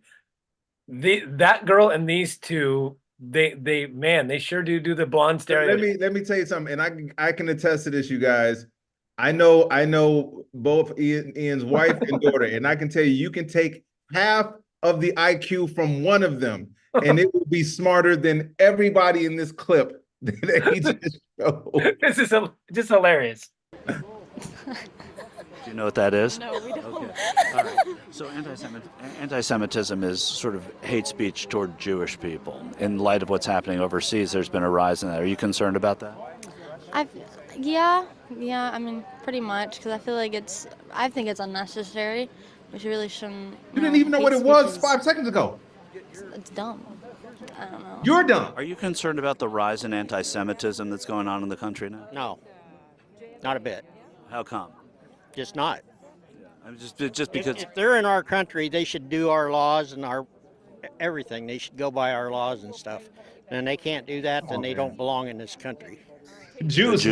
That girl and these two, they sure do the blonde stereotype. Let me tell you something, and I can attest to this, you guys. I know both Ian's wife and daughter, and I can tell you can take half of the IQ from one of them, and it will be smarter than everybody in this clip that he just showed. This is just hilarious. Do you know what that is? No, we don't. Okay. All right. So anti-Semitism is sort of hate speech toward Jewish people. In light of what's happening overseas, there's been a rise in that. Are you concerned about that? Yeah, I mean, pretty much, because I feel like I think it's unnecessary. We really shouldn't. You didn't even know what it was 5 seconds ago. It's dumb. I don't know. You're dumb. Are you concerned about the rise in anti-Semitism that's going on in the country now? No, not a bit. How come? Just not. I mean, just because. If they're in our country, they should do our laws and our everything. They should go by our laws and stuff. And they can't do that, then they don't belong in this country. Jews.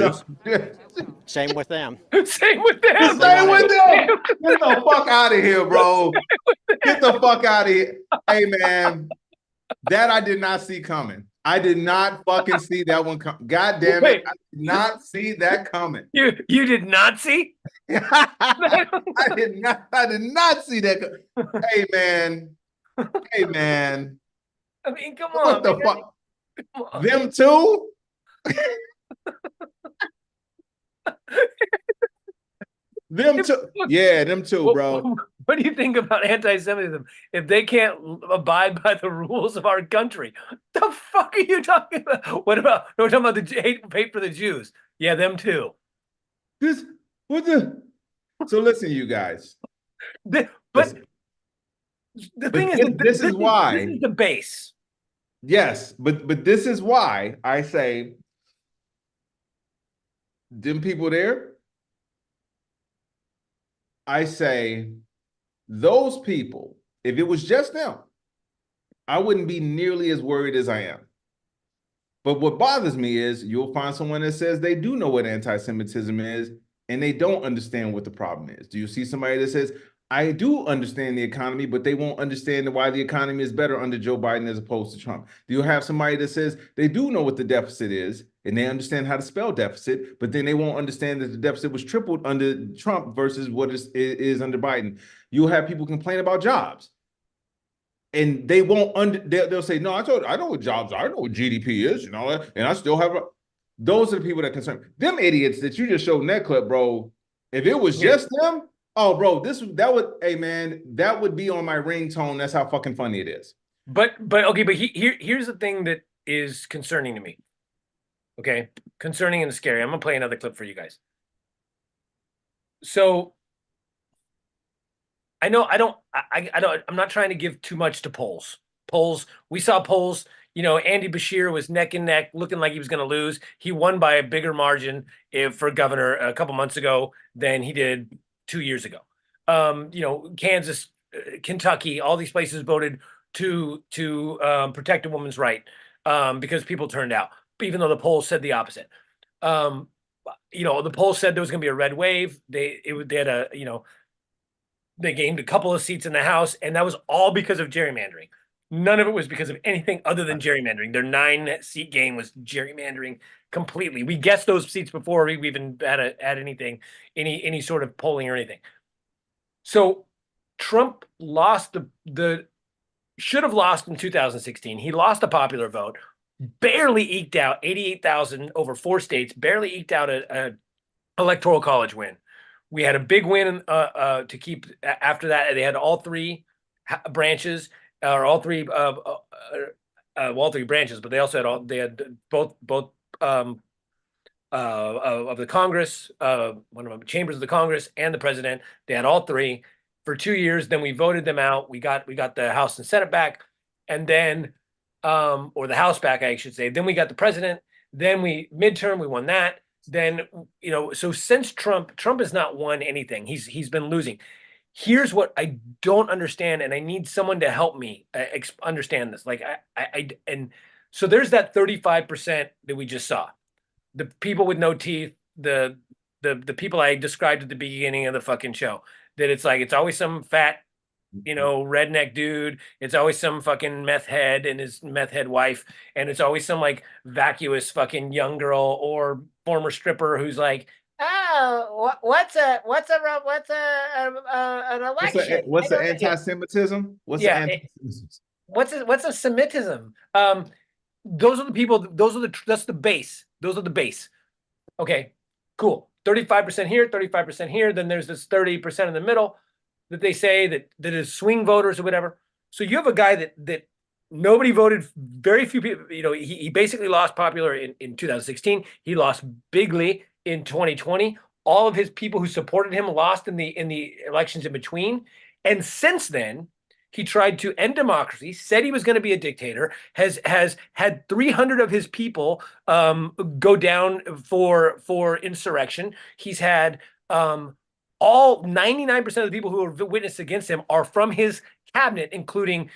Same with them. Same with them. Stay with them. Get the fuck out of here, bro. Get the fuck out of here. Hey, man. That I did not see coming. I did not fucking see that one coming. God damn it. I did not see that coming. You did not see? I did not see that. Hey, man. Hey, man. I mean, come What on. the man. fuck? Come on. Them two? Them two. Yeah, them two, bro. What do you think about anti-Semitism if they can't abide by the rules of our country? The fuck are you talking about? What about? No, we're talking about the hate for the Jews. Yeah, them too. So listen, you guys. But Listen. the thing is, this is why this is the base. Yes, but this is why I say them people there. I say those people, if it was just them, I wouldn't be nearly as worried as I am. But what bothers me is you'll find someone that says they do know what anti-Semitism is and they don't understand what the problem is. Do you see somebody that says, I do understand the economy, but they won't understand why the economy is better under Joe Biden as opposed to Trump? Do you have somebody that says they do know what the deficit is and they understand how to spell deficit, but then they won't understand that the deficit was tripled under Trump versus what is under Biden? You'll have people complain about jobs. And they won't they'll say, no, I know what jobs are, I know what GDP is, and I still have those are the people that concern them idiots that you just showed in that clip, bro. If it was just them, oh, bro, hey man, that would be on my ringtone. That's how fucking funny it is. But here's the thing that is concerning to me. Okay, concerning and scary. I'm gonna play another clip for you guys. So I'm not trying to give too much to polls. We saw polls, Andy Bashir was neck and neck, looking like he was going to lose. He won by a bigger margin for governor a couple months ago than he did 2 years ago. Kansas, Kentucky, all these places voted to protect a woman's right because people turned out, even though the polls said the opposite. The polls said there was going to be a red wave. They gained a couple of seats in the House, and that was all because of gerrymandering. None of it was because of anything other than gerrymandering. Their 9-seat gain was gerrymandering completely. We guessed those seats before we even had any sort of polling or anything. So Trump lost should have lost in 2016. He lost the popular vote, barely eked out 88,000 over 4 states, barely eked out an electoral college win. We had a big win to keep after that. They had all 3 branches, or all 3 branches, but they also had both of the Congress, one of them chambers of the Congress and the president. They had all 3 for 2 years. Then we voted them out. We got the House and Senate back, and then or the House back, I should say. Then we got the president. Then we won that. Then, so since Trump has not won anything. He's been losing. Here's what I don't understand, and I need someone to help me understand this. Like and so there's that 35% that we just saw. The people with no teeth, the people I described at the beginning of the fucking show. That it's always some fat, redneck dude. It's always some fucking meth head and his meth head wife, and it's always some like vacuous fucking young girl or former stripper who's like, oh, what's an election? What's the anti-Semitism? What's a Semitism? Those are the people. That's the base. Those are the base. Okay, cool. 35% here, 35% here. Then there's this 30% in the middle that they say that is swing voters or whatever. So you have a guy that nobody voted, very few people, he basically lost popular in 2016. He lost bigly in 2020. All of his people who supported him lost in the elections in between. And since then, he tried to end democracy, said he was going to be a dictator, has had 300 of his people go down for insurrection. He's had all 99% of the people who are witnessed against him are from his cabinet, including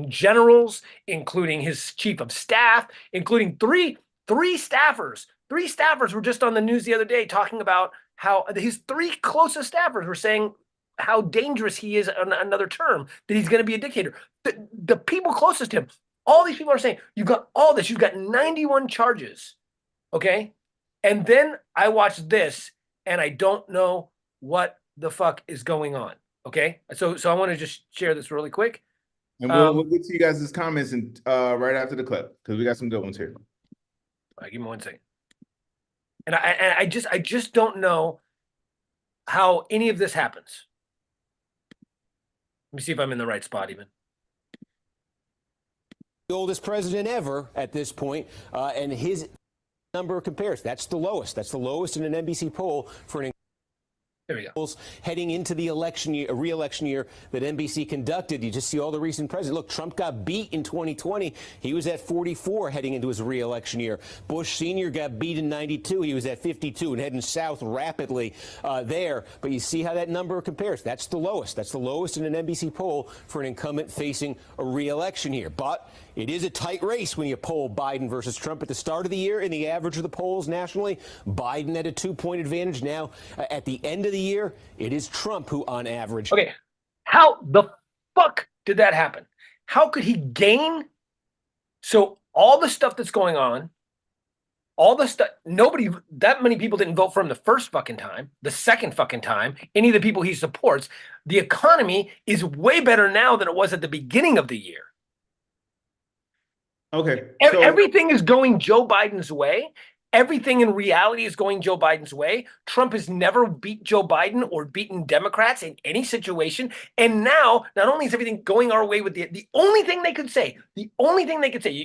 generals, including his chief of staff, including three staffers. 3 staffers were just on the news the other day talking about how his 3 closest staffers were saying how dangerous he is on another term, that he's going to be a dictator. The people closest to him, all these people are saying, you've got all this, you've got 91 charges, okay? And then I watched this, and I don't know what the fuck is going on, okay? So I want to just share this really quick. And we'll get to you guys' comments right after the clip, because we got some good ones here. All right, give me 1 second. And I just don't know how any of this happens. me see if I'm in the right spot even. The oldest president ever at this point, and his number compares. That's the lowest. That's the lowest in an NBC poll for an. There we go. Heading into the election year, re-election year that NBC conducted, you just see all the recent presidents. Look, Trump got beat in 2020. He was at 44 heading into his re-election year. Bush Sr. got beat in 92. He was at 52 and heading south rapidly there. But you see how that number compares. That's the lowest. That's the lowest in an NBC poll for an incumbent facing a re-election year. But it is a tight race when you poll Biden versus Trump. At the start of the year, in the average of the polls nationally, Biden had a 2-point advantage. Now, at the end of the year, it is Trump who, on average. Okay, how the fuck did that happen? How could he gain? So all the stuff that's going on, all the stuff, that many people didn't vote for him the first fucking time, the second fucking time, any of the people he supports. The economy is way better now than it was at the beginning of the year. Okay. Everything is going Joe Biden's way. Everything in reality is going Joe Biden's way. Trump has never beat Joe Biden or beaten Democrats in any situation. And now, not only is everything going our way with the only thing they could say,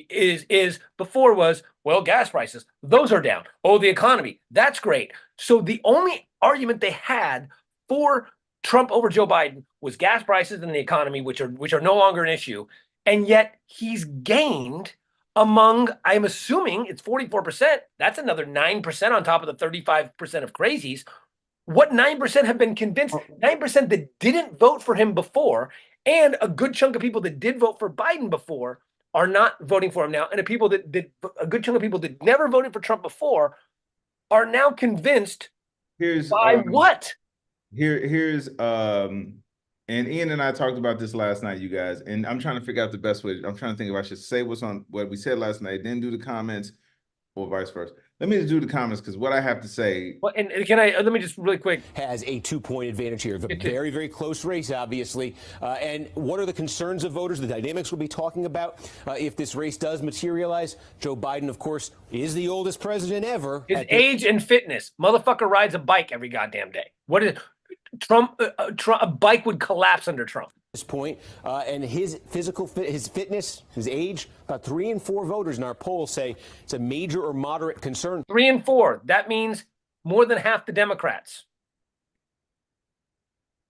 is before was, well, gas prices, those are down. Oh, the economy, that's great. So the only argument they had for Trump over Joe Biden was gas prices and the economy, which are no longer an issue. And yet he's gained among, I'm assuming it's 44%. That's another 9% on top of the 35% of crazies. What 9% have been convinced? 9% that didn't vote for him before, and a good chunk of people that did vote for Biden before are not voting for him now. And a good chunk of people that never voted for Trump before are now convinced. By what? Here's and Ian and I talked about this last night, you guys, and I'm trying to figure out the best way. I'm trying to think if I should say what we said last night, then do the comments, or vice versa. Let me just do the comments, because what I have to say. Well, and let me just really quick. Has a 2-point advantage here. A very, very close race, obviously. And what are the concerns of voters? The dynamics we'll be talking about if this race does materialize. Joe Biden, of course, is the oldest president ever. His age and fitness. Motherfucker rides a bike every goddamn day. What is Trump? A bike would collapse under Trump. This point, and his his fitness, his age, about 3 in 4 voters in our poll say it's a major or moderate concern. 3 in 4. That means more than half the Democrats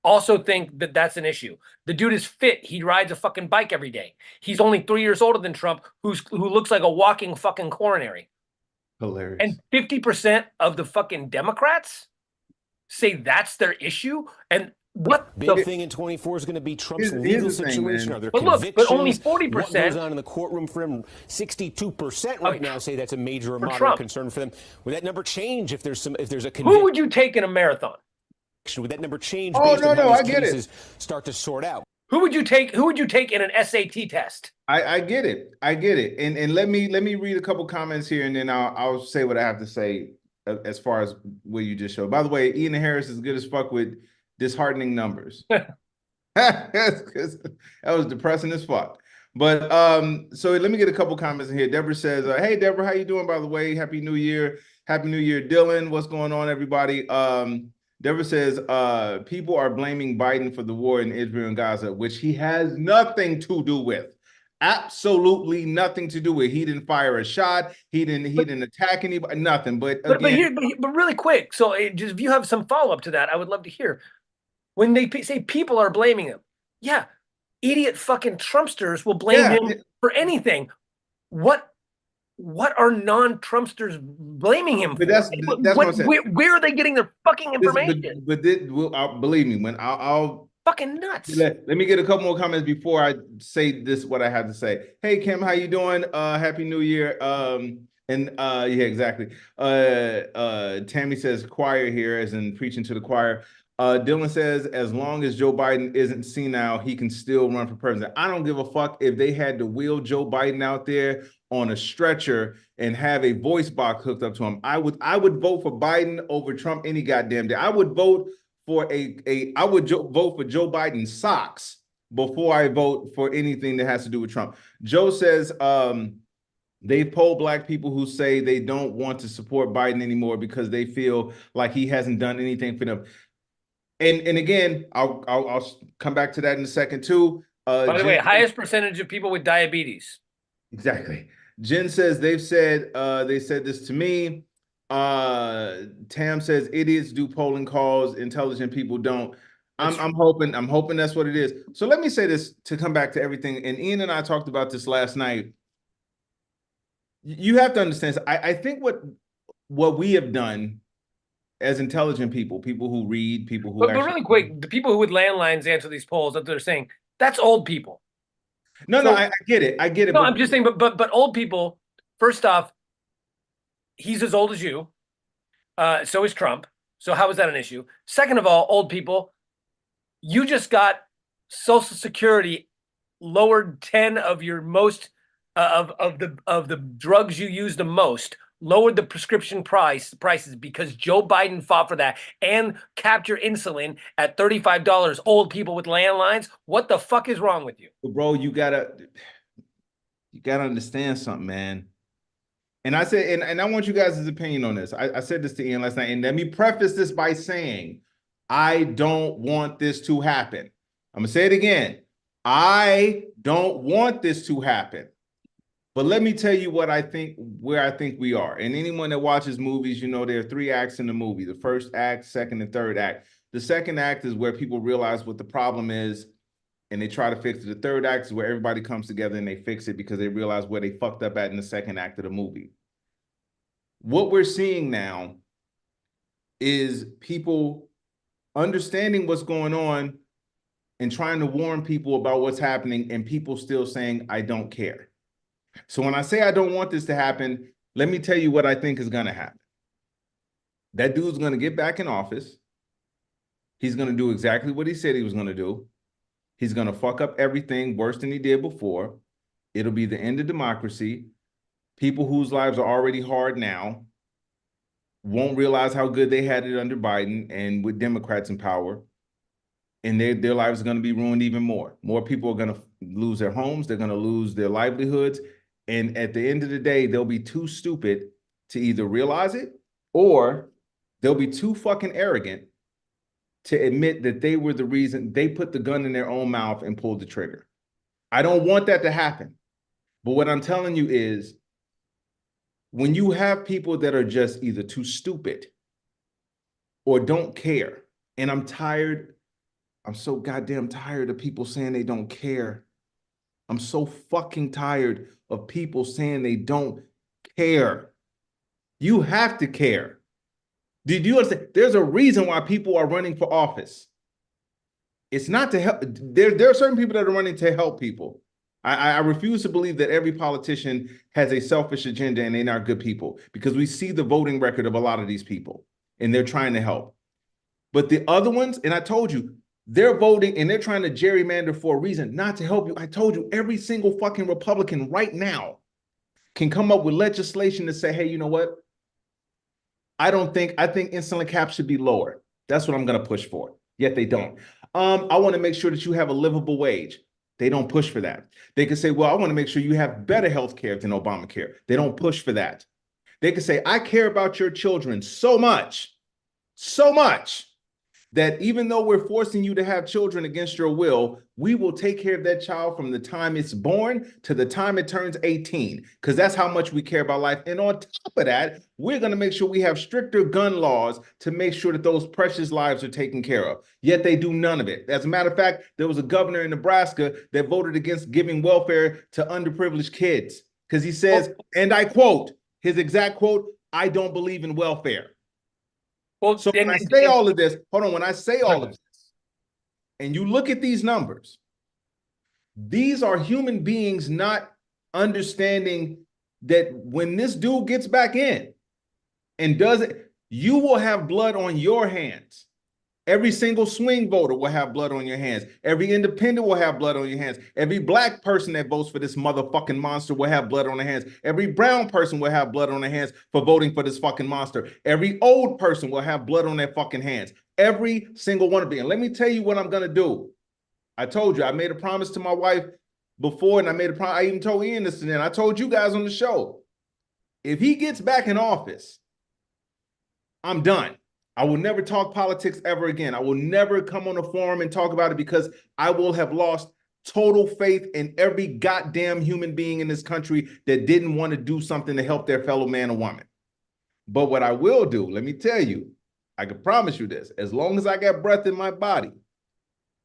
also think that that's an issue. The dude is fit. He rides a fucking bike every day. He's only 3 years older than Trump, who looks like a walking fucking coronary. Hilarious. And 50% of the fucking Democrats say that's their issue. And what big thing in 24 is going to be Trump's here's legal the thing, situation. man. Are there But look, convictions? but only 40%. What goes on in the courtroom for him? 62% right now say that's a major or moderate Trump. concern for them. Would that number change if there's a conviction? Who would you take in a marathon? Would that number change Oh, based on no, how I these get it. cases start to sort out? Who would you take in an SAT test? I get it. And let me read a couple comments here, and then I'll say what I have to say as far as what you just showed. By the way, Ian Harris is good as fuck with disheartening numbers. That was depressing as fuck. But so let me get a couple comments in here. Deborah says, hey Deborah, how you doing, by the way? Happy New Year. Happy New Year. Dylan, what's going on, everybody? Deborah says, people are blaming Biden for the war in Israel and Gaza, which he has nothing to do with. Absolutely nothing to do with. He didn't fire a shot. He didn't attack anybody. Nothing. But really quick. So just if you have some follow up to that, I would love to hear. When they say people are blaming him, yeah, idiot fucking Trumpsters will blame him for anything. What are non-Trumpsters blaming him for? That's what I'm saying. Where are they getting their fucking information? Believe me, when I'll fucking nuts. Let me get a couple more comments before I say this, what I have to say. Hey Kim, how you doing? Happy New Year. Yeah, exactly. Tammy says choir here, as in preaching to the choir. Dylan says, as long as Joe Biden isn't senile, he can still run for president. I don't give a fuck if they had to wheel Joe Biden out there on a stretcher and have a voice box hooked up to him. I would vote for Biden over Trump any goddamn day. I would vote for vote for Joe Biden's socks before I vote for anything that has to do with Trump. Joe says they poll black people who say they don't want to support Biden anymore because they feel like he hasn't done anything for them. And again, I'll come back to that in a second too. By the way, Jen- highest percentage of people with diabetes. Exactly. Jen says they said this to me. Tam says idiots do polling calls, intelligent people don't. I'm hoping that's what it is. So let me say this to come back to everything. And Ian and I talked about this last night. You have to understand. I think what we have done as intelligent people who read, people who But really quick, the people who with landlines answer these polls, that they're saying that's old people. No, I get it. I get it. No, but I'm just saying, but old people. First off, he's as old as you. So is Trump. So how is that an issue? Second of all, old people, you just got Social Security lowered 10 of your most of the drugs you use the most, lowered the prescription prices because Joe Biden fought for that, and capped your insulin at $35. Old people with landlines, what the fuck is wrong with you? Bro, you gotta understand something, man. And I said, and I want you guys' opinion on this. I said this to Ian last night, and let me preface this by saying, I don't want this to happen. I'm gonna say it again. I don't want this to happen. But let me tell you where I think we are. And anyone that watches movies, you know there are 3 acts in the movie. The first act, second, and third act. The second act is where people realize what the problem is and they try to fix it. The third act is where everybody comes together and they fix it because they realize where they fucked up at in the second act of the movie. What we're seeing now is people understanding what's going on and trying to warn people about what's happening, and people still saying, I don't care. So when I say I don't want this to happen, let me tell you what I think is going to happen. That dude's going to get back in office. He's going to do exactly what he said he was going to do. He's going to fuck up everything worse than he did before. It'll be the end of democracy. People whose lives are already hard now won't realize how good they had it under Biden and with Democrats in power. And their lives are going to be ruined even more. More people are going to lose their homes. They're going to lose their livelihoods. And at the end of the day, they'll be too stupid to either realize it, or they'll be too fucking arrogant to admit that they were the reason they put the gun in their own mouth and pulled the trigger. I don't want that to happen. But what I'm telling you is, when you have people that are just either too stupid or don't care, and I'm so goddamn tired of people saying they don't care. I'm so fucking tired of people saying they don't care. You have to care. Did you understand? There's a reason why people are running for office. It's not to help. There are certain people that are running to help people. I refuse to believe that every politician has a selfish agenda and they're not good people, because we see the voting record of a lot of these people and they're trying to help. But the other ones, and I told you, they're voting and they're trying to gerrymander for a reason, not to help you. I told you, every single fucking Republican right now can come up with legislation to say, hey, you know what? I think insulin caps should be lower. That's what I'm going to push for. Yet they don't. I want to make sure that you have a livable wage. They don't push for that. They can say, well, I want to make sure you have better health care than Obamacare. They don't push for that. They can say, I care about your children so much, that even though we're forcing you to have children against your will, we will take care of that child from the time it's born to the time it turns 18, because that's how much we care about life. And on top of that, we're going to make sure we have stricter gun laws to make sure that those precious lives are taken care of. Yet they do none of it. As a matter of fact, there was a governor in Nebraska that voted against giving welfare to underprivileged kids because he says, and I quote, his exact quote, I don't believe in welfare. Well, so when I say all of this, hold on, when I say all of this, and you look at these numbers, these are human beings not understanding that when this dude gets back in and does it, you will have blood on your hands. Every single swing voter will have blood on your hands. Every independent will have blood on your hands. Every black person that votes for this motherfucking monster will have blood on their hands. Every brown person will have blood on their hands for voting for this fucking monster. Every old person will have blood on their fucking hands. Every single one of them. And let me tell you what I'm going to do. I told you, I made a promise to my wife before, and I even told Ian this, and then I told you guys on the show. If he gets back in office, I'm done. I will never talk politics ever again. I will never come on a forum and talk about it because I will have lost total faith in every goddamn human being in this country that didn't want to do something to help their fellow man or woman. But what I will do, let me tell you, I can promise you this, as long as I got breath in my body,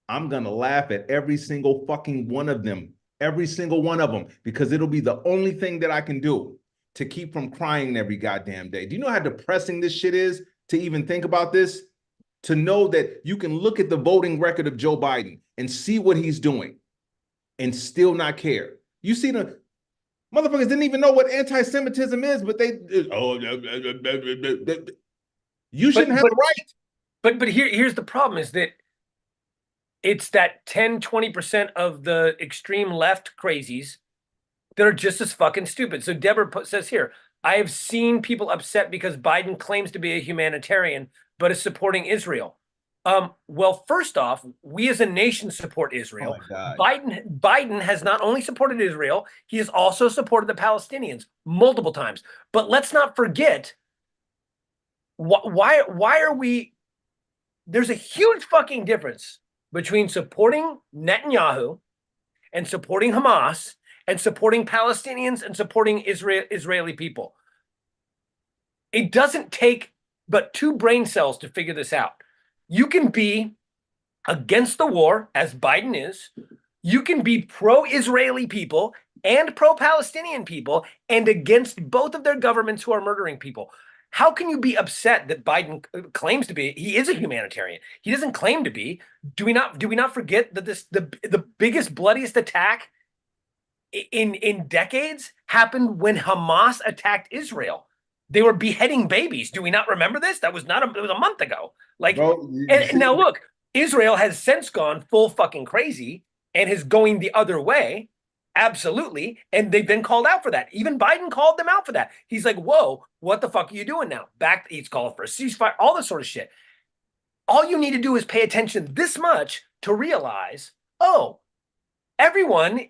I'm going to laugh at every single fucking one of them, every single one of them, because it'll be the only thing that I can do to keep from crying every goddamn day. Do you know how depressing this shit is to even think about this? To know that you can look at the voting record of Joe Biden and see what he's doing and still not care. You see the motherfuckers didn't even know what anti-Semitism is, but they, you shouldn't have the right. But here's the problem is that it's that 10-20% of the extreme left crazies that are just as fucking stupid. So Deborah says here, I have seen people upset because Biden claims to be a humanitarian, but is supporting Israel. Well, first off, we as a nation support Israel. Oh my God. Biden has not only supported Israel, he has also supported the Palestinians multiple times. But let's not forget, why are we, there's a huge fucking difference between supporting Netanyahu and supporting Hamas and supporting Palestinians and supporting Israeli people. It doesn't take but 2 brain cells to figure this out. You can be against the war, as Biden is. You can be pro-Israeli people and pro-Palestinian people and against both of their governments who are murdering people. How can you be upset that Biden claims to be? He is a humanitarian. He doesn't claim to be. Do we not forget that the biggest, bloodiest attack in decades happened when Hamas attacked Israel? They were beheading babies. Do we not remember this? It was a month ago. Like, Bro, and now look, Israel has since gone full fucking crazy and is going the other way. Absolutely. And they've been called out for that. Even Biden called them out for that. He's like, whoa, what the fuck are you doing now? He's calling for a ceasefire, all this sort of shit. All you need to do is pay attention this much to realize, oh, everyone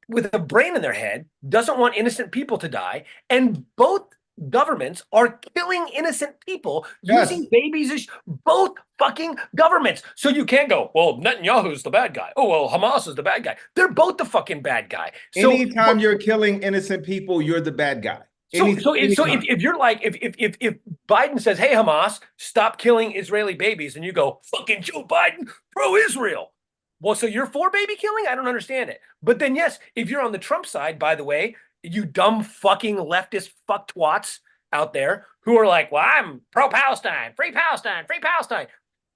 with a brain in their head doesn't want innocent people to die. And both governments are killing innocent people, using babies as both fucking governments. So you can't go, well, Netanyahu's the bad guy. Oh, well, Hamas is the bad guy. They're both the fucking bad guy. So anytime you're killing innocent people, you're the bad guy. So if you're like, if Biden says, hey, Hamas, stop killing Israeli babies, and you go, fucking Joe Biden, pro-Israel. Well, so you're for baby killing? I don't understand it. But then, yes, if you're on the Trump side, by the way, you dumb fucking leftist fucktwats out there who are like, well, I'm pro-Palestine, free Palestine, free Palestine.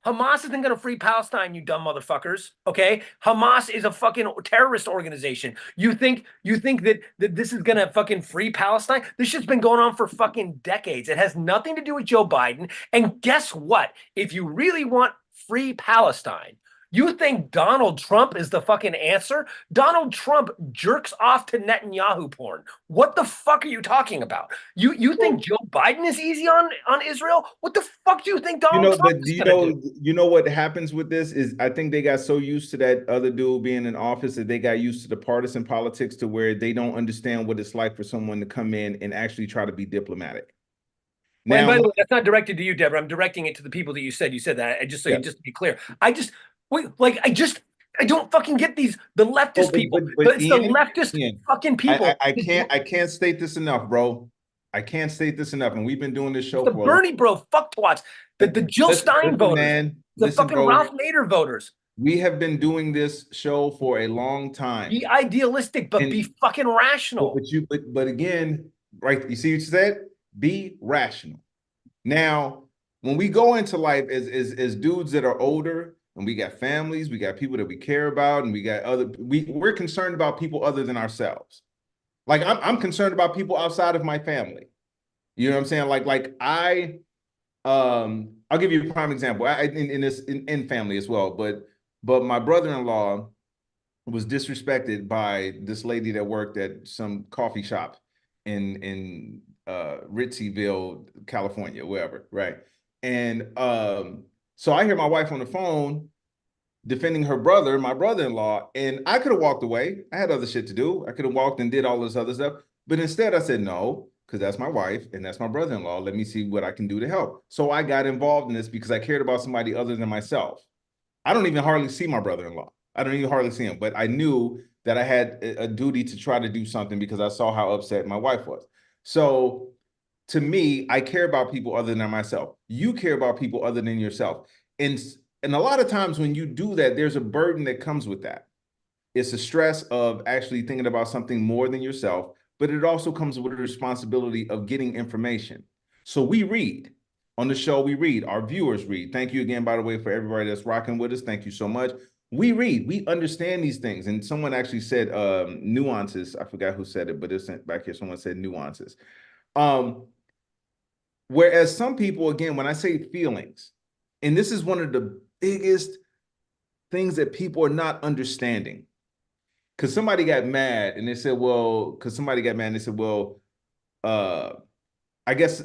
Hamas isn't going to free Palestine, you dumb motherfuckers, okay? Hamas is a fucking terrorist organization. You think that this is going to fucking free Palestine? This shit's been going on for fucking decades. It has nothing to do with Joe Biden. And guess what? If you really want free Palestine, you think Donald Trump is the fucking answer? Donald Trump jerks off to Netanyahu porn. What the fuck are you talking about? You think Joe Biden is easy on Israel? What the fuck do you think Donald Trump is gonna do? You know what happens with this is I think they got so used to that other dude being in office that they got used to the partisan politics to where they don't understand what it's like for someone to come in and actually try to be diplomatic. Now, and by the way, that's not directed to you, Deborah. I'm directing it to the people that you said that. Just to be clear, I don't fucking get the leftist people. But it's Ian, the leftist fucking people. I can't state this enough, bro. I can't state this enough. And we've been doing this show for the Bernie bro fucktwats, the Jill Stein voters, man, the fucking bro, Ralph Nader voters. We have been doing this show for a long time. Be idealistic, but be fucking rational. But again, right? You see what you said? Be rational. Now, when we go into life as dudes that are older, and we got families, we got people that we care about, and we got we're concerned about people other than ourselves. Like I'm concerned about people outside of my family. You know what I'm saying? I'll give you a prime example. In family as well, but my brother-in-law was disrespected by this lady that worked at some coffee shop in Ritzyville, California, wherever, right? And so I hear my wife on the phone defending her brother, my brother-in-law, and I could have walked away. I had other shit to do. I could have walked and did all this other stuff. But instead I said, no, because that's my wife and that's my brother-in-law. Let me see what I can do to help. So I got involved in this because I cared about somebody other than myself. I don't even hardly see my brother-in-law. I don't even hardly see him, but I knew that I had a duty to try to do something because I saw how upset my wife was. So to me, I care about people other than myself. You care about people other than yourself. And a lot of times when you do that, there's a burden that comes with that. It's the stress of actually thinking about something more than yourself, but it also comes with the responsibility of getting information. So we read. On the show, we read. Our viewers read. Thank you again, by the way, for everybody that's rocking with us. Thank you so much. We read. We understand these things. And someone actually said nuances. I forgot who said it, but it's back here. Someone said nuances. Whereas some people, again, when I say feelings, and this is one of the biggest things that people are not understanding. Because somebody got mad and they said, well, I guess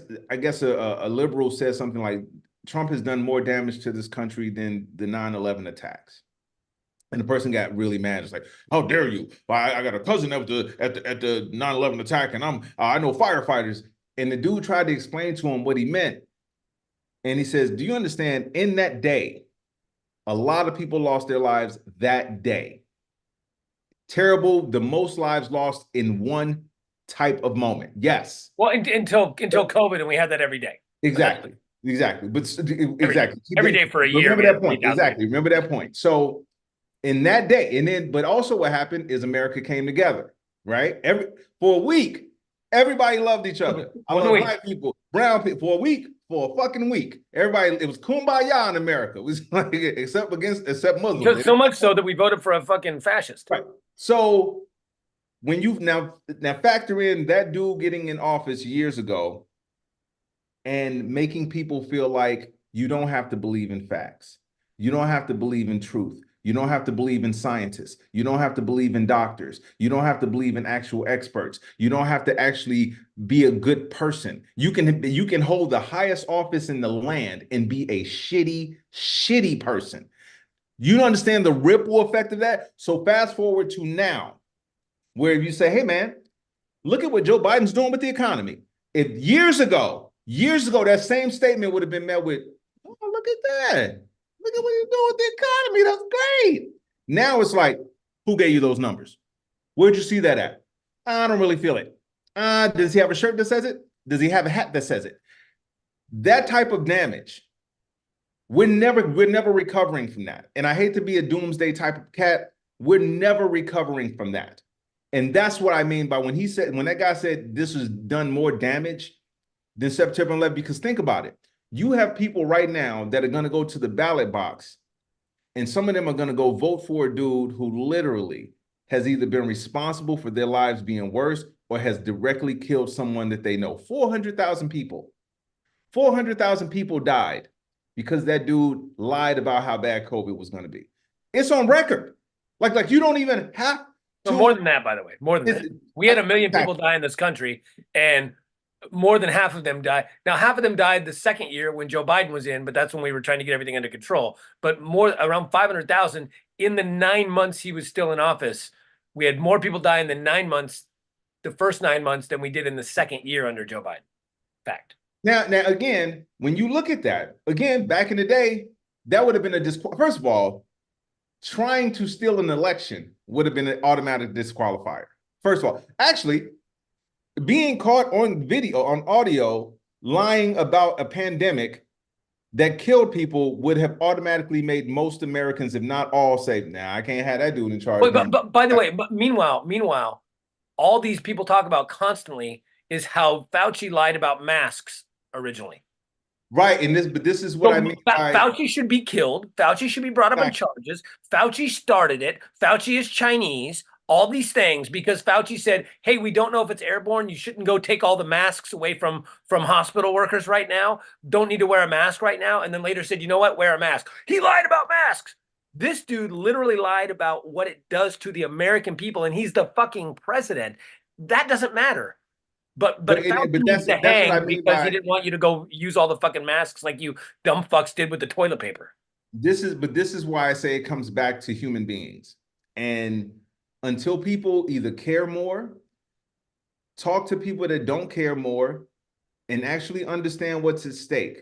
a liberal said something like, Trump has done more damage to this country than the 9/11 attacks. And the person got really mad. It's like, how dare you? I got a cousin at the 9/11 attack, and I know firefighters. And the dude tried to explain to him what he meant. And he says, do you understand, in that day, a lot of people lost their lives that day. Terrible, the most lives lost in one type of moment. Yes. Well, until COVID, and we had that every day. Exactly. But exactly. Every day for a year. Remember that point. Exactly. Remember that point. So in that day, and then, but also what happened is America came together, right? For a week, everybody loved each other. I love black people, brown people. For a fucking week, everybody, it was kumbaya in America. It was like, except Muslims. So much so that we voted for a fucking fascist. Right. So when you now factor in that dude getting in office years ago and making people feel like you don't have to believe in facts. You don't have to believe in truth. You don't have to believe in scientists. You don't have to believe in doctors. You don't have to believe in actual experts. You don't have to actually be a good person. You can hold the highest office in the land and be a shitty person. You don't understand the ripple effect of that? So fast forward to now, where you say, hey man, look at what Joe Biden's doing with the economy. If years ago, that same statement would have been met with, oh, look at that. Look at what you're doing with the economy. That's great. Now it's like, who gave you those numbers? Where'd you see that at? I don't really feel it. Does he have a shirt that says it? Does he have a hat that says it? That type of damage, we're never recovering from that. And I hate to be a doomsday type of cat. We're never recovering from that. And that's what I mean by when that guy said this has done more damage than September 11th, because think about it. You have people right now that are going to go to the ballot box, and some of them are going to go vote for a dude who literally has either been responsible for their lives being worse or has directly killed someone that they know. 400,000 people. 400,000 people died because that dude lied about how bad COVID was going to be. It's on record. Like you don't even have to. More than that, by the way. More than that. We had 1 million people die in this country, and more than half of them died. Now, half of them died the second year when Joe Biden was in, but that's when we were trying to get everything under control. But around 500,000 in the 9 months he was still in office. We had more people die in the first 9 months, than we did in the second year under Joe Biden. Fact. Now, again, when you look at that, again, back in the day, that would have been first of all, trying to steal an election would have been an automatic disqualifier. First of all, actually, being caught on video, on audio, lying about a pandemic that killed people would have automatically made most Americans, if not all, say, nah, I can't have that dude in charge. But by the way, meanwhile, all these people talk about constantly is how Fauci lied about masks originally. Right, and this is what I mean. Fauci should be killed. Fauci should be brought up on charges. Fauci started it. Fauci is Chinese. All these things because Fauci said, hey, we don't know if it's airborne. You shouldn't go take all the masks away from hospital workers right now. Don't need to wear a mask right now. And then later said, you know what? Wear a mask. He lied about masks. This dude literally lied about what it does to the American people, and he's the fucking president. That doesn't matter. But Fauci needs to hang because he didn't want you to go use all the fucking masks like you dumb fucks did with the toilet paper. This is why I say it comes back to human beings. And until people either care more talk to people that don't care more, and actually understand what's at stake.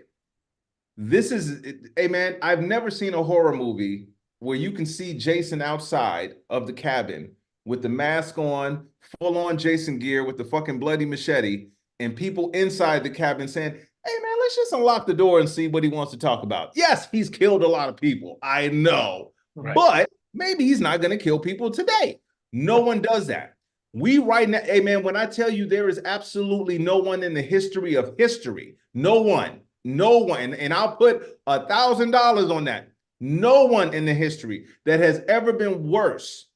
This is, hey man, I've never seen a horror movie where you can see Jason outside of the cabin with the mask on, full on Jason gear with the fucking bloody machete, and people inside the cabin saying, hey man, let's just unlock the door and see what he wants to talk about. Yes, he's killed a lot of people. I know. Right. But maybe he's not going to kill people today. No one does that. We right now, hey man, when I tell you there is absolutely no one in the history of history, no one, and I'll put $1,000 on that. No one in the history that has ever been worse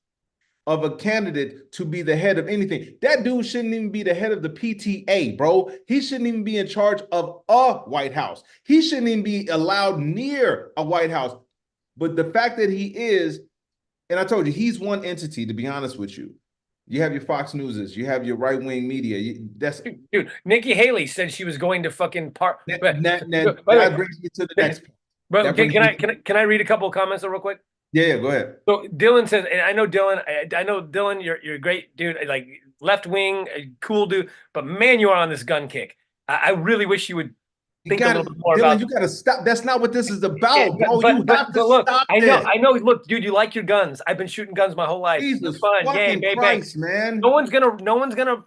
of a candidate to be the head of anything. That dude shouldn't even be the head of the PTA, bro. He shouldn't even be in charge of a White House. He shouldn't even be allowed near a White House. But the fact that he is, and I told you, he's one entity, to be honest with you. You have your Fox Newses, you have your right-wing media. That's dude. Nikki Haley said she was going to fucking park. That brings me to the next point. But can I read a couple of comments real quick? Yeah, go ahead. So Dylan says, and I know Dylan, you're a great dude, like left wing, cool dude, but man, you are on this gun kick. I really wish you would think a little bit more Dylan, about. You gotta stop. That's not what this is about, bro. But look, stop I know. Look, dude, you like your guns. I've been shooting guns my whole life. Jesus it's fun. fucking Yay, Christ, man. No one's gonna.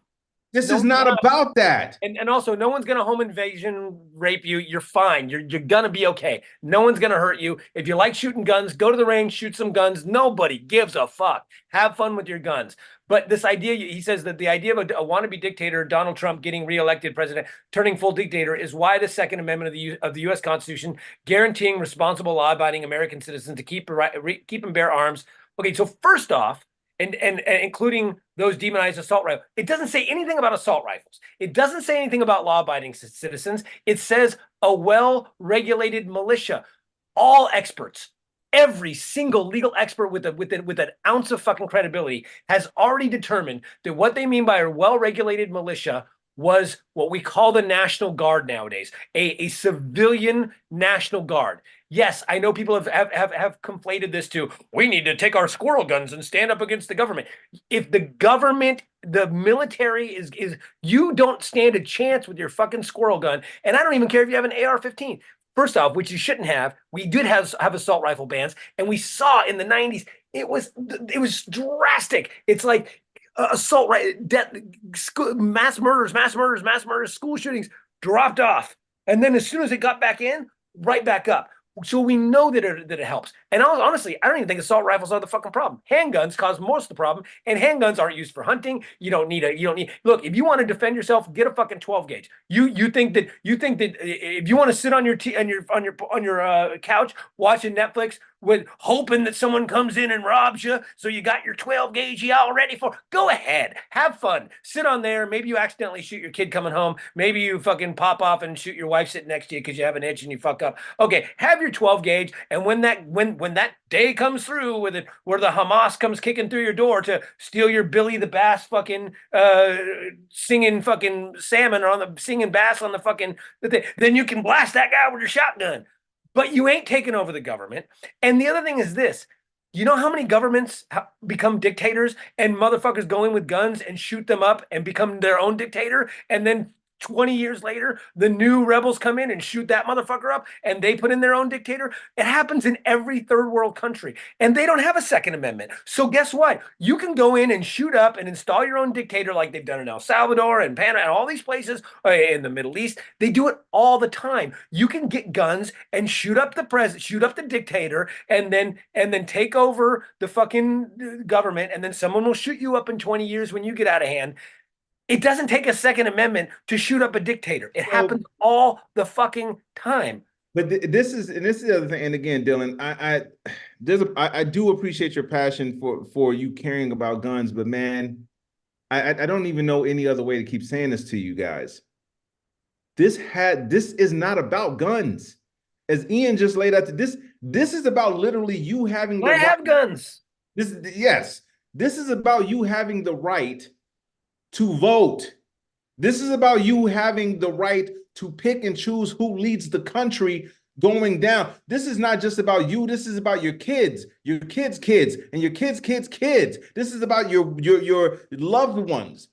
This is not about that. And also, no one's gonna home invasion rape you. You're fine. You're gonna be okay. No one's gonna hurt you. If you like shooting guns, go to the range, shoot some guns. Nobody gives a fuck. Have fun with your guns. But this idea, he says that the idea of a wannabe dictator, Donald Trump getting reelected president, turning full dictator, is why the Second Amendment of the U.S. Constitution, guaranteeing responsible, law-abiding American citizens to keep and bear arms. Okay, so first off, and including those demonized assault rifles. It doesn't say anything about assault rifles. It doesn't say anything about law-abiding citizens. It says a well-regulated militia. All experts, every single legal expert with an ounce of fucking credibility has already determined that what they mean by a well-regulated militia was what we call the National Guard nowadays, a civilian National Guard. Yes, I know people have conflated this to, we need to take our squirrel guns and stand up against the government. If the government, the military is you don't stand a chance with your fucking squirrel gun. And I don't even care if you have an AR-15. First off, which you shouldn't have, we did have assault rifle bans, and we saw in the 90s, it was drastic. It's like assault, death, mass murders, school shootings dropped off. And then as soon as it got back in, right back up. So we know that it helps. And honestly, I don't even think assault rifles are the fucking problem. Handguns cause most of the problem, and handguns aren't used for hunting. You don't need. Look, if you want to defend yourself, get a fucking 12 gauge. You think that if you want to sit on your couch watching Netflix with hoping that someone comes in and robs you, so you got your 12 gauge you all ready for, go ahead, have fun, sit on there. Maybe you accidentally shoot your kid coming home. Maybe you fucking pop off and shoot your wife sitting next to you because you have an itch and you fuck up. Okay, have your 12 gauge, and when that day comes through with it, where the Hamas comes kicking through your door to steal your Billy the Bass fucking singing fucking salmon, or singing bass on the fucking thing, then you can blast that guy with your shotgun. But you ain't taking over the government. And the other thing is this. You know how many governments become dictators and motherfuckers go in with guns and shoot them up and become their own dictator, and then 20 years later, the new rebels come in and shoot that motherfucker up, and they put in their own dictator? It happens in every third world country, and they don't have a Second Amendment. So guess what? You can go in and shoot up and install your own dictator like they've done in El Salvador and Panama and all these places in the Middle East. They do it all the time. You can get guns and shoot up the president, shoot up the dictator, and then take over the fucking government, and then someone will shoot you up in 20 years when you get out of hand. It doesn't take a Second Amendment to shoot up a dictator. It happens all the fucking time. But this is the other thing. And again, Dylan, I do appreciate your passion for you caring about guns, but man, I don't even know any other way to keep saying this to you guys. This is not about guns. As Ian just laid out, this is about literally you having the right. I have guns. This is about you having the right to vote. This is about you having the right to pick and choose who leads the country going down. This is not just about you. This is about your kids, and your kids' kids. This is about your loved ones.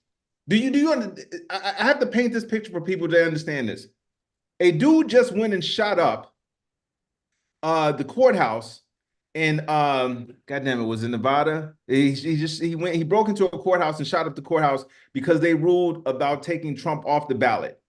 I have to paint this picture for people to understand this. A dude just went and shot up the courthouse in goddamn, it was in Nevada. He broke into a courthouse and shot up the courthouse because they ruled about taking Trump off the ballot.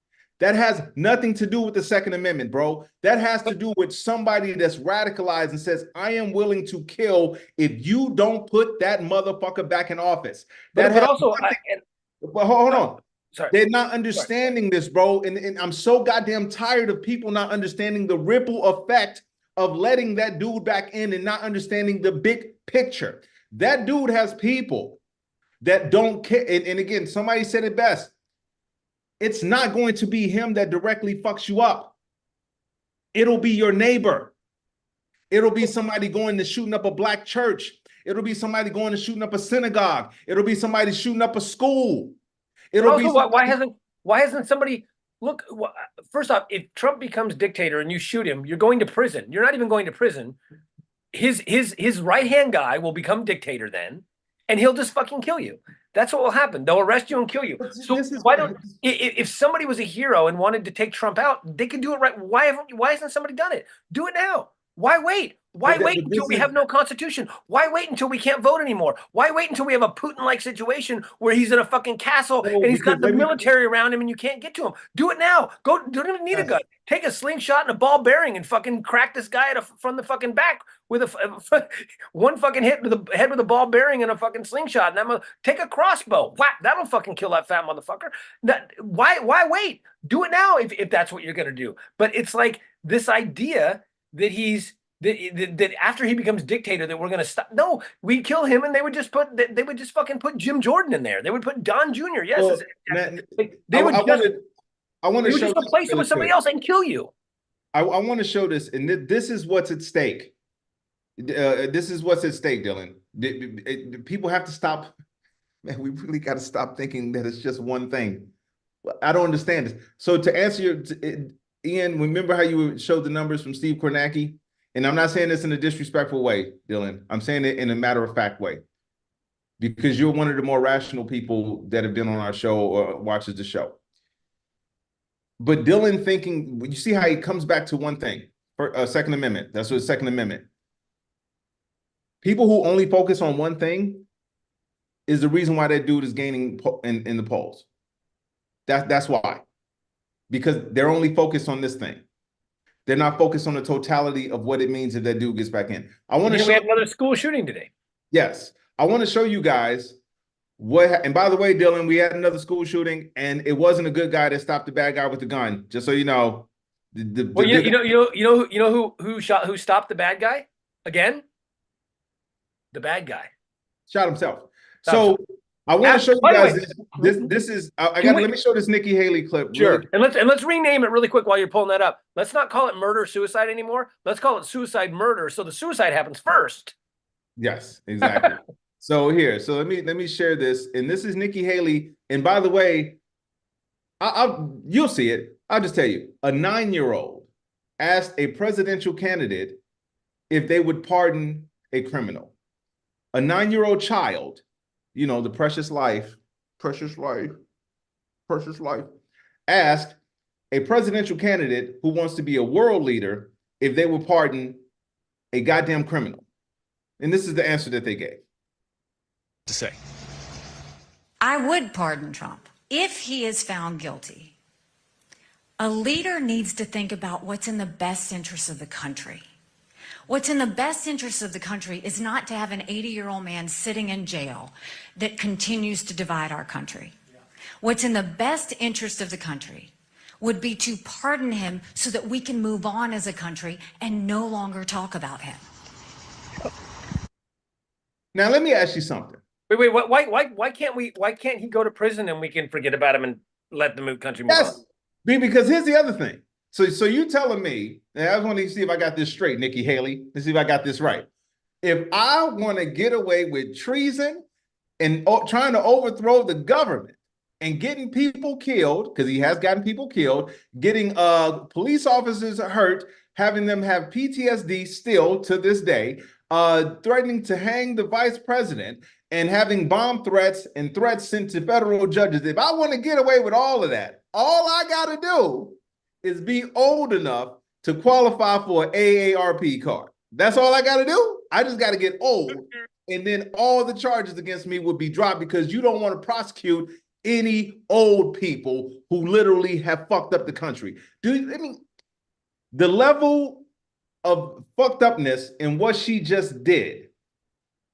That has nothing to do with the Second Amendment, bro. That has to do with somebody that's radicalized and says, I am willing to kill if you don't put that motherfucker back in office. But hold on. Sorry. They're not understanding this, bro. And I'm so goddamn tired of people not understanding the ripple effect of letting that dude back in and not understanding the big picture. That dude has people that don't care. And again, somebody said it best. It's not going to be him that directly fucks you up. It'll be your neighbor. It'll be somebody going to shooting up a black church. It'll be somebody going to shooting up a synagogue. It'll be somebody shooting up a school. It'll be why hasn't somebody look? First off, if Trump becomes dictator and you shoot him, you're going to prison. You're not even going to prison. His right-hand guy will become dictator then, and he'll just fucking kill you. That's what will happen. They'll arrest you and kill you. So why don't, if somebody was a hero and wanted to take Trump out, they could do it right. Why hasn't somebody done it? Do it now. Why wait? Why wait until we have no constitution? Why wait until we can't vote anymore? Why wait until we have a Putin-like situation where he's in a fucking castle and he's got the military around him and you can't get to him? Do it now. Go. Don't even need a gun. Take a slingshot and a ball bearing and fucking crack this guy from the fucking back with one fucking hit to the head with a ball bearing and a fucking slingshot. And take a crossbow. Whack. That'll fucking kill that fat motherfucker. Why wait? Do it now if that's what you're gonna do. But it's like this idea that that after he becomes dictator that we're going to stop. No, we kill him and they would just fucking put Jim Jordan in there. They would put Don Jr. Yes. They would just replace him with somebody else and kill you. I want to show this. And this is what's at stake. This is what's at stake, Dylan. People have to stop. Man, we really got to stop thinking that it's just one thing. I don't understand this. So to answer Ian, remember how you showed the numbers from Steve Kornacki? And I'm not saying this in a disrespectful way, Dylan. I'm saying it in a matter-of-fact way. Because you're one of the more rational people that have been on our show or watches the show. But Dylan thinking, you see how he comes back to one thing, Second Amendment. That's what Second Amendment. People who only focus on one thing is the reason why that dude is gaining in the polls. That's why. Because they're only focused on this thing. They're not focused on the totality of what it means if that dude gets back in. I want to show. We had another school shooting today. Yes, I want to show you guys what. And by the way, Dylan, we had another school shooting, and it wasn't a good guy that stopped the bad guy with the gun. Just so you know. Well, you know who stopped the bad guy again? The bad guy shot himself. So. I want to show you guys this is let me show this Nikki Haley clip. Sure. Really. And let's rename it really quick while you're pulling that up. Let's not call it murder suicide anymore. Let's call it suicide murder. So the suicide happens first. Yes, exactly. So let me share this. And this is Nikki Haley. And by the way, you'll see it. I'll just tell you, a 9-year-old asked a presidential candidate if they would pardon a criminal. A 9-year-old child. You know, the precious life, asked a presidential candidate who wants to be a world leader if they would pardon a goddamn criminal. And this is the answer that they gave. To say, I would pardon Trump if he is found guilty. A leader needs to think about what's in the best interest of the country. What's in the best interest of the country is not to have an 80-year-old man sitting in jail that continues to divide our country. What's in the best interest of the country would be to pardon him so that we can move on as a country and no longer talk about him. Now, let me ask you something. Wait, why can't he go to prison and we can forget about him and let the country move on? Because here's the other thing. So you telling me, and I want to see if I got this straight, Nikki Haley. Let's see if I got this right. If I want to get away with treason and trying to overthrow the government and getting people killed, because he has gotten people killed, getting police officers hurt, having them have PTSD still to this day, threatening to hang the vice president, and having bomb threats and threats sent to federal judges. If I want to get away with all of that, all I got to do is be old enough to qualify for an AARP card. That's all I got to do. I just got to get old, and then all the charges against me would be dropped because you don't want to prosecute any old people who literally have fucked up the country. The level of fucked upness in what she just did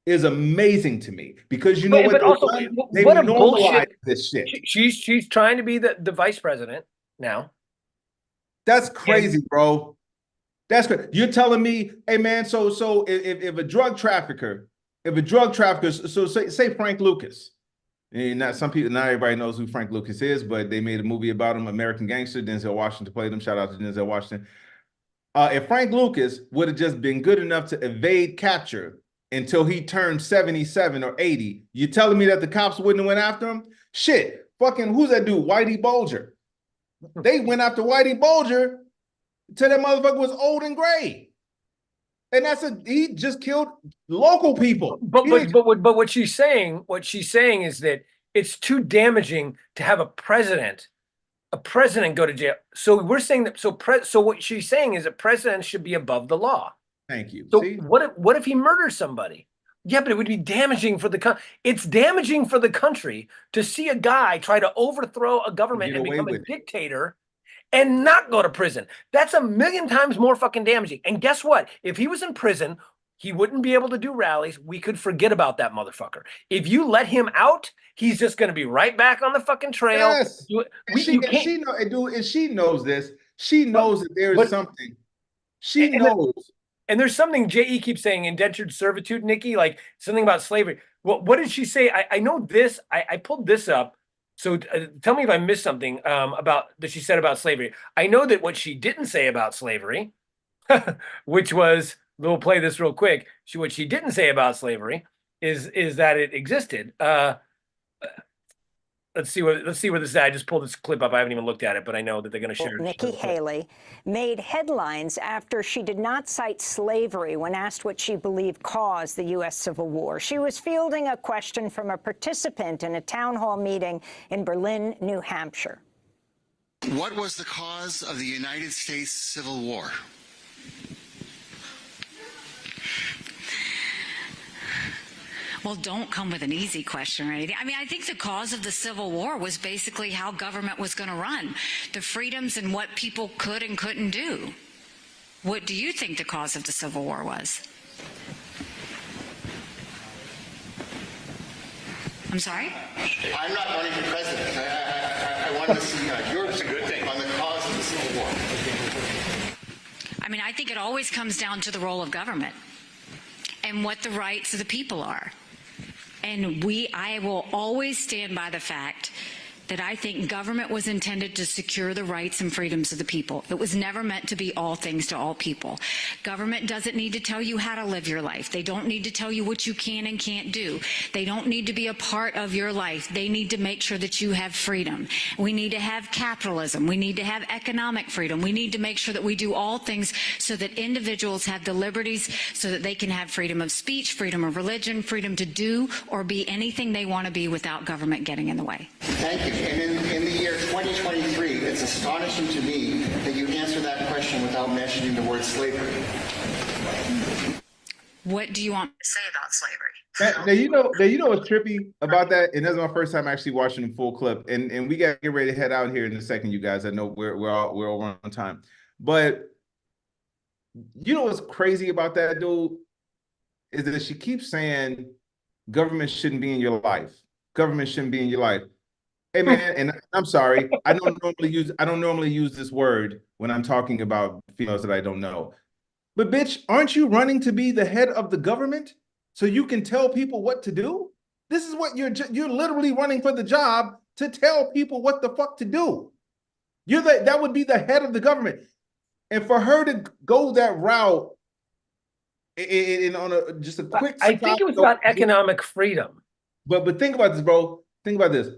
is amazing to me, because you know what? They what a normalize bullshit this shit. She's trying to be the vice president now. That's crazy, bro. That's crazy. You're telling me, hey man, so if a drug trafficker, so say Frank Lucas, and not everybody knows who Frank Lucas is, but they made a movie about him, American Gangster. Denzel Washington played him. Shout out to Denzel Washington. If Frank Lucas would have just been good enough to evade capture until he turned 77 or 80, you telling me that the cops wouldn't have went after him? Shit, fucking who's that dude? Whitey Bulger. They went after Whitey Bulger till that motherfucker was old and gray. And he just killed local people. But what she's saying is that it's too damaging to have a president go to jail. So we're saying that so what she's saying is that presidents should be above the law. Thank you. So what if he murders somebody? Yeah, but it would be damaging for the country. It's damaging for the country to see a guy try to overthrow a government and become a dictator and not go to prison. That's 1,000,000 times more fucking damaging. And guess what? If he was in prison, he wouldn't be able to do rallies. We could forget about that motherfucker. If you let him out, he's just going to be right back on the fucking trail. Yes. She knows this. She knows that there is something. She knows. And there's something J.E. keeps saying, indentured servitude, Nikki, like something about slavery. Well, what did she say? I know this. I pulled this up. So tell me if I missed something about that she said about slavery. I know that what she didn't say about slavery, which was, we'll play this real quick. What she didn't say about slavery is that it existed. Let's see where this is. I just pulled this clip up. I haven't even looked at it, but I know that they're going to share it. Nikki Haley made headlines after she did not cite slavery when asked what she believed caused the U.S. Civil War. She was fielding a question from a participant in a town hall meeting in Berlin, New Hampshire. What was the cause of the United States Civil War? Well, don't come with an easy question or anything. I mean, I think the cause of the Civil War was basically how government was going to run, the freedoms and what people could and couldn't do. What do you think the cause of the Civil War was? I'm sorry? I'm not running for president. I wanted to see your good thing on the cause of the Civil War. I mean, I think it always comes down to the role of government and what the rights of the people are. And I will always stand by the fact that I think government was intended to secure the rights and freedoms of the people. It was never meant to be all things to all people. Government doesn't need to tell you how to live your life. They don't need to tell you what you can and can't do. They don't need to be a part of your life. They need to make sure that you have freedom. We need to have capitalism. We need to have economic freedom. We need to make sure that we do all things so that individuals have the liberties so that they can have freedom of speech, freedom of religion, freedom to do or be anything they want to be without government getting in the way. Thank you. And in the year 2023, it's astonishing to me that you answer that question without mentioning the word slavery. What do you want to say about slavery? Now you know what's trippy about that, and that's my first time actually watching the full clip. And we got to get ready to head out here in a second, you guys. I know we're over on time, but you know what's crazy about that, dude, is that she keeps saying government shouldn't be in your life. Government shouldn't be in your life. Hey man, and I'm sorry, I don't normally use this word when I'm talking about females that I don't know. But bitch, aren't you running to be the head of the government so you can tell people what to do? This is what you're literally running for, the job to tell people what the fuck to do. That would be the head of the government. And for her to go that route on just a quick, I think it was about economic freedom. But think about this, bro. Think about this.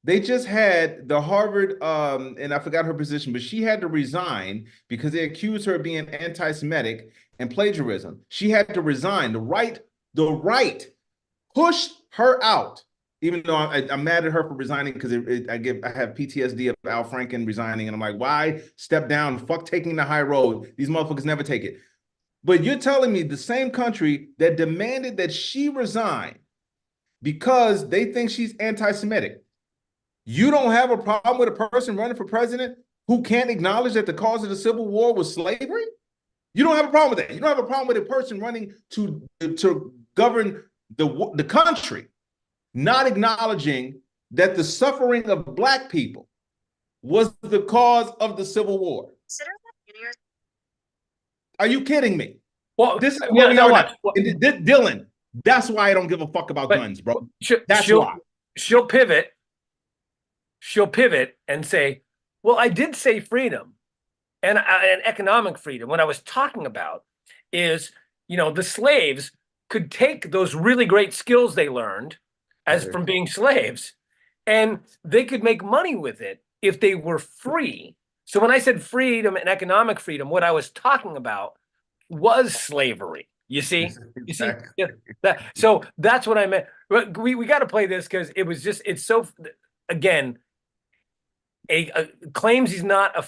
They just had the Harvard, and I forgot her position, but she had to resign because they accused her of being anti-Semitic and plagiarism. She had to resign. The right pushed her out. Even though I'm mad at her for resigning because I have PTSD of Al Franken resigning, and I'm like, why step down? Fuck taking the high road. These motherfuckers never take it. But you're telling me the same country that demanded that she resign because they think she's anti-Semitic. You don't have a problem with a person running for president who can't acknowledge that the cause of the Civil War was slavery? You don't have a problem with that. You don't have a problem with a person running to govern the country, not acknowledging that the suffering of Black people was the cause of the Civil War. Are you kidding me? Well, this is where we are now. Dylan, that's why I don't give a fuck about guns, bro. That's why. She'll pivot and say, well, I did say freedom and economic freedom. What I was talking about is, the slaves could take those really great skills they learned from being slaves, and they could make money with it if they were free. So when I said freedom and economic freedom, what I was talking about was slavery. You see? Yeah, so that's what I meant. But we got to play this because it's so, again, claims he's not a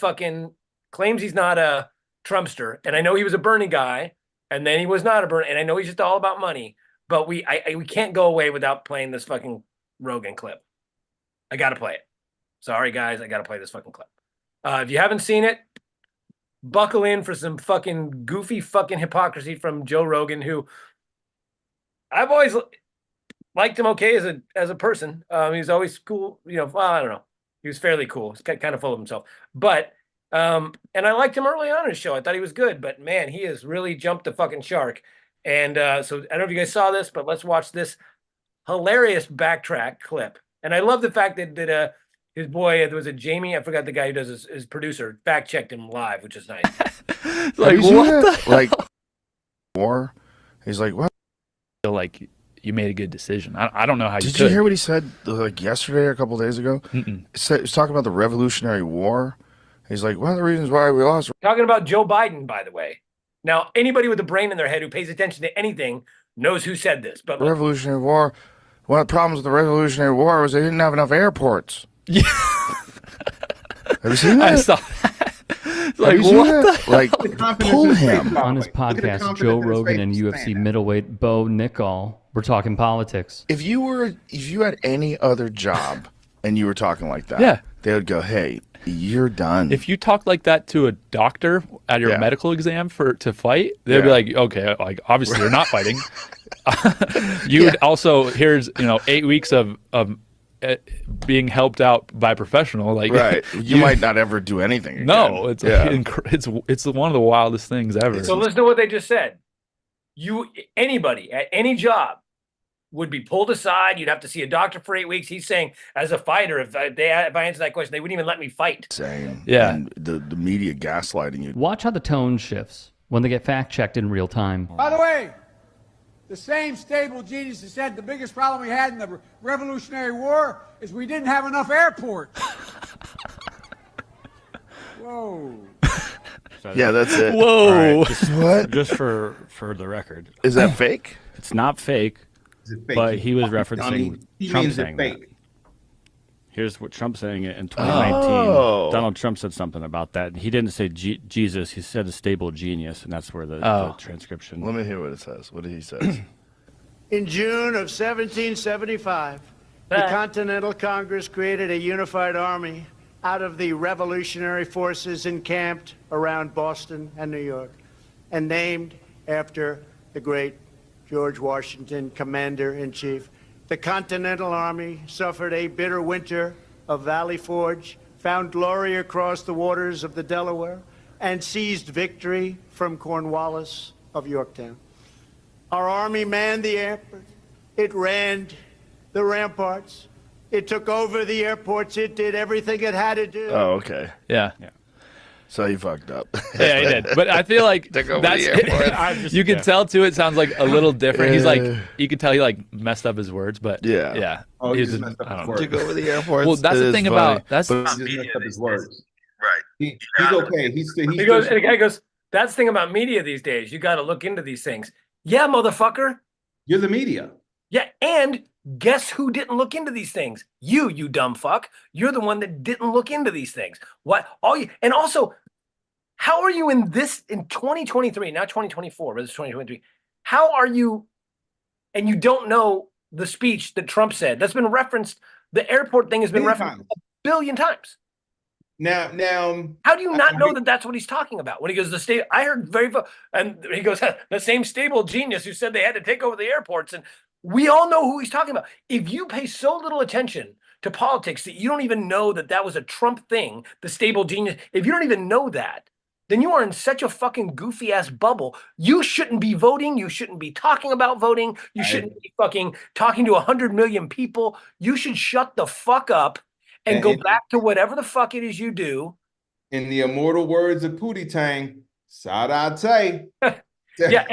Trumpster. And I know he was a Bernie guy, and then he was not a Bernie, and I know he's just all about money. But we can't go away without playing this fucking Rogan clip. I got to play it. Sorry, guys. I got to play this fucking clip. If you haven't seen it, buckle in for some fucking goofy fucking hypocrisy from Joe Rogan, who I've always liked him okay as a person. He's always cool. Well, I don't know. He was fairly cool. He's kind of full of himself. But, and I liked him early on in his show. I thought he was good. But, man, he has really jumped the fucking shark. And so I don't know if you guys saw this, but let's watch this hilarious backtrack clip. And I love the fact that his boy, there was a Jamie, I forgot the guy who does his producer, fact checked him live, which is nice. Like, what the hell? Like, war? He's like, what? Feel like you made a good decision. I don't know how you Did you hear what he said like yesterday or a couple days ago? He was talking about the Revolutionary War. He's like, one of the reasons why we lost. Talking about Joe Biden, by the way. Now, anybody with a brain in their head who pays attention to anything knows who said this. But Revolutionary War. One of the problems with the Revolutionary War was they didn't have enough airports. Yeah. Have you seen that? I saw that. Like, what the Like, pull him. On his podcast, Joe Rogan and UFC middleweight Bo Nickal were talking politics. If you had any other job and you were talking like that, yeah, they would go, hey, you're done. If you talk like that to a doctor at your medical exam to fight, they'd be like, okay, like obviously you're not fighting. You would also, here's 8 weeks of being helped out by a professional, like right. You might not ever do anything again. No, it's it's one of the wildest things ever. So listen to what they just said. Anybody at any job would be pulled aside. You'd have to see a doctor for 8 weeks. He's saying, as a fighter, if I answer that question, they wouldn't even let me fight. Same. Yeah. And the media gaslighting you. Watch how the tone shifts when they get fact checked in real time. By the way, the same stable genius that said the biggest problem we had in the Revolutionary War is we didn't have enough airports. Whoa. Yeah, that's it. Whoa. All right. What? Just for the record. Is that fake? It's not fake. Is it fake? But he was referencing Trump saying that. Here's what Trump saying it in 2019. Donald Trump said something about that. He didn't say Jesus. He said a stable genius, and that's where the transcription. Let me hear what it says. What did he say? In June of 1775, the Continental Congress created a unified army out of the revolutionary forces encamped around Boston and New York, and named after the great George Washington, Commander-in-Chief. The Continental Army suffered a bitter winter of Valley Forge, found glory across the waters of the Delaware, and seized victory from Cornwallis of Yorktown. Our army manned the airport. It ran the ramparts. It took over the airports. It did everything it had to do. Oh, okay. Yeah. So he fucked up. Yeah, he did. But I feel like that's you can tell too. It sounds like a little different. He's like, you can tell he like messed up his words, but yeah. Oh, he just messed up his words. Took over the airports. Well, that's the thing about he just messed up his words. Right. He's okay. He goes, and the guy goes, that's the thing about media these days. You got to look into these things. Yeah, motherfucker. You're the media. Yeah, and guess who didn't look into these things? You dumb fuck. You're the one that didn't look into these things. What all you and also, how are you in 2023, not 2024, but it's 2023? How are you, and you don't know the speech that Trump said? That's been referenced. The airport thing has been referenced a billion times. Now, how do you not know that that's what he's talking about when he goes the state? I heard and he goes the same stable genius who said they had to take over the airports, and we all know who he's talking about. If you pay so little attention to politics that you don't even know that that was a Trump thing, the stable genius, if you don't even know that, then you are in such a fucking goofy ass bubble. You shouldn't be voting. You shouldn't be talking about voting. You shouldn't be fucking talking to 100 million people. You should shut the fuck up and go back to whatever the fuck it is you do. In the immortal words of Pootie Tang, Sadate. Yeah,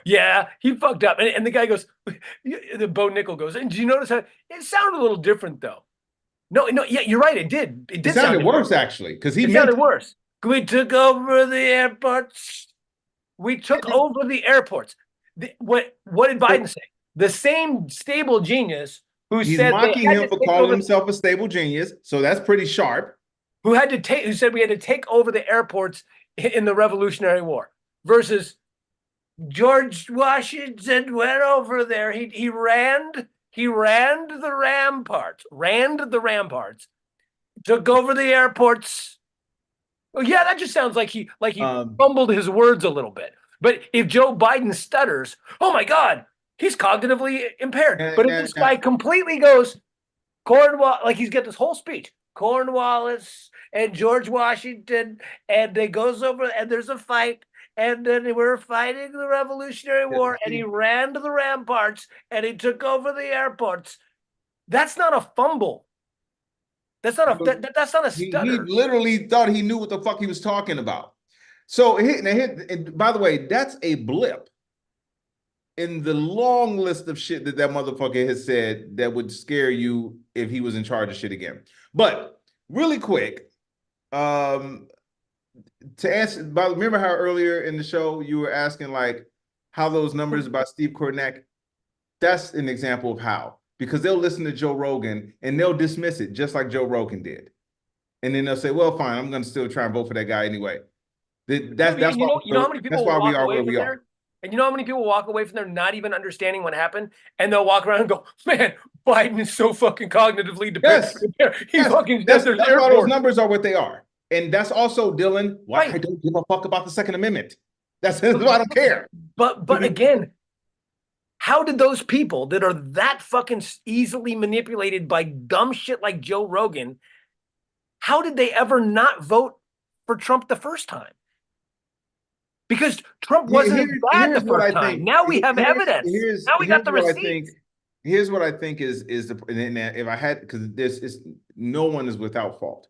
yeah, he fucked up. And the guy goes, the Bo Nickel goes, and do you notice how it sounded a little different though? No, yeah, you're right. It did. It sounded worse actually, because he sounded worse. We took over the airports. We took over the airports. What did Biden say? The same stable genius who He's said mocking him for calling himself a stable genius, so that's pretty sharp. Who said we had to take over the airports in the Revolutionary War, versus George Washington went over there. He ran the ramparts, took over the airports. Oh yeah, that just sounds like he fumbled his words a little bit. But if Joe Biden stutters, oh my God, he's cognitively impaired. But if this guy completely goes Cornwall, like he's got this whole speech, Cornwallis and George Washington, and it goes over and there's a fight, and then we're fighting the Revolutionary War, and he ran to the ramparts and he took over the airports. That's not a fumble. That's not a stutter. He literally thought he knew what the fuck he was talking about. So, and by the way, that's a blip in the long list of shit that motherfucker has said that would scare you if he was in charge of shit again. But really quick, to answer, remember how earlier in the show you were asking like how those numbers about Steve Kornacki? That's an example of how. Because they'll listen to Joe Rogan and they'll dismiss it just like Joe Rogan did. And then they'll say, well, fine, I'm going to still try and vote for that guy anyway. That's why we are where we are. And you know how many people walk away from there not even understanding what happened? And they'll walk around and go, man, Biden is so fucking cognitively dependent. Yes. That's why those numbers are what they are. And that's also, Dylan, why I don't give a fuck about the Second Amendment. That's why I don't care. But again, how did those people that are that fucking easily manipulated by dumb shit like Joe Rogan, how did they ever not vote for Trump the first time? Because Trump wasn't bad the first time. Now we have evidence. Now we got the receipts. Here's what I think is if I had, because this is no one is without fault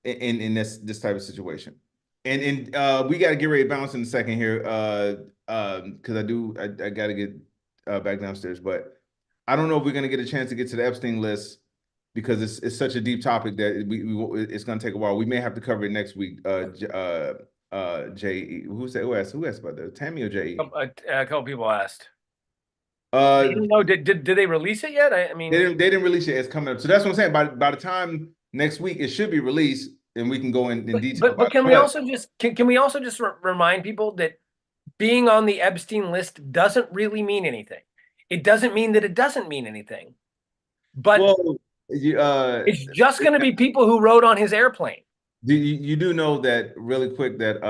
in this type of situation. And we got to get ready to bounce in a second here, because I got to get back downstairs. But I don't know if we're going to get a chance to get to the Epstein list because it's such a deep topic that it's going to take a while. We may have to cover it next week. J.E. Who asked about that? Tammy or J.E.? A couple people asked. Did they release it yet? I mean, they didn't release it. It's coming up. So that's what I'm saying. By the time next week, it should be released. And we can go in detail. But can we also just remind people that being on the Epstein list doesn't really mean anything. It doesn't mean that it doesn't mean anything. But it's just going to be people who rode on his airplane. You do know that really quick that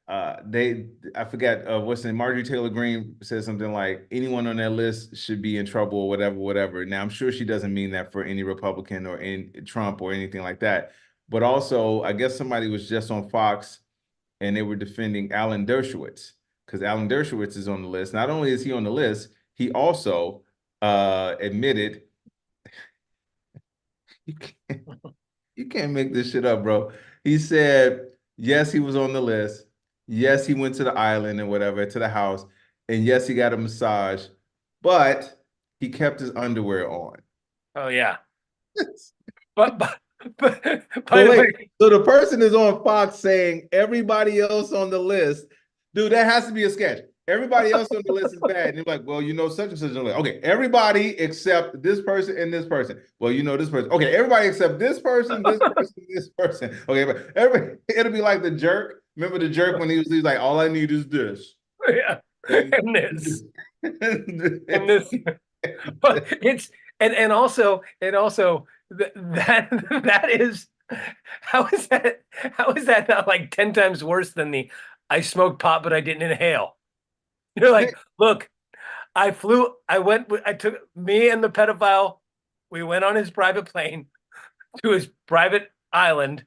I forgot what's the name. Marjorie Taylor Greene said something like anyone on that list should be in trouble or whatever. Now I'm sure she doesn't mean that for any Republican or in Trump or anything like that. But also, I guess somebody was just on Fox and they were defending Alan Dershowitz because Alan Dershowitz is on the list. Not only is he on the list, he also admitted. You can't make this shit up, bro. He said, yes, he was on the list. Yes, he went to the island and whatever, to the house. And yes, he got a massage, but he kept his underwear on. Oh, yeah. but So the person is on Fox saying everybody else on the list, dude, that has to be a sketch. everybody else on the list is bad. And you're like, well, you know, such and such. And like, okay, everybody except this person and this person. Well, you know, this person. Okay, everybody except this person, this person. Okay, but it'll be like the jerk. Remember the jerk when he was like, all I need is this. Yeah. And this. And this. But it's and also that is how is that not like 10 times worse than the I smoked pot but I didn't inhale? You're like, look, I took me and the pedophile, we went on his private plane to his private island,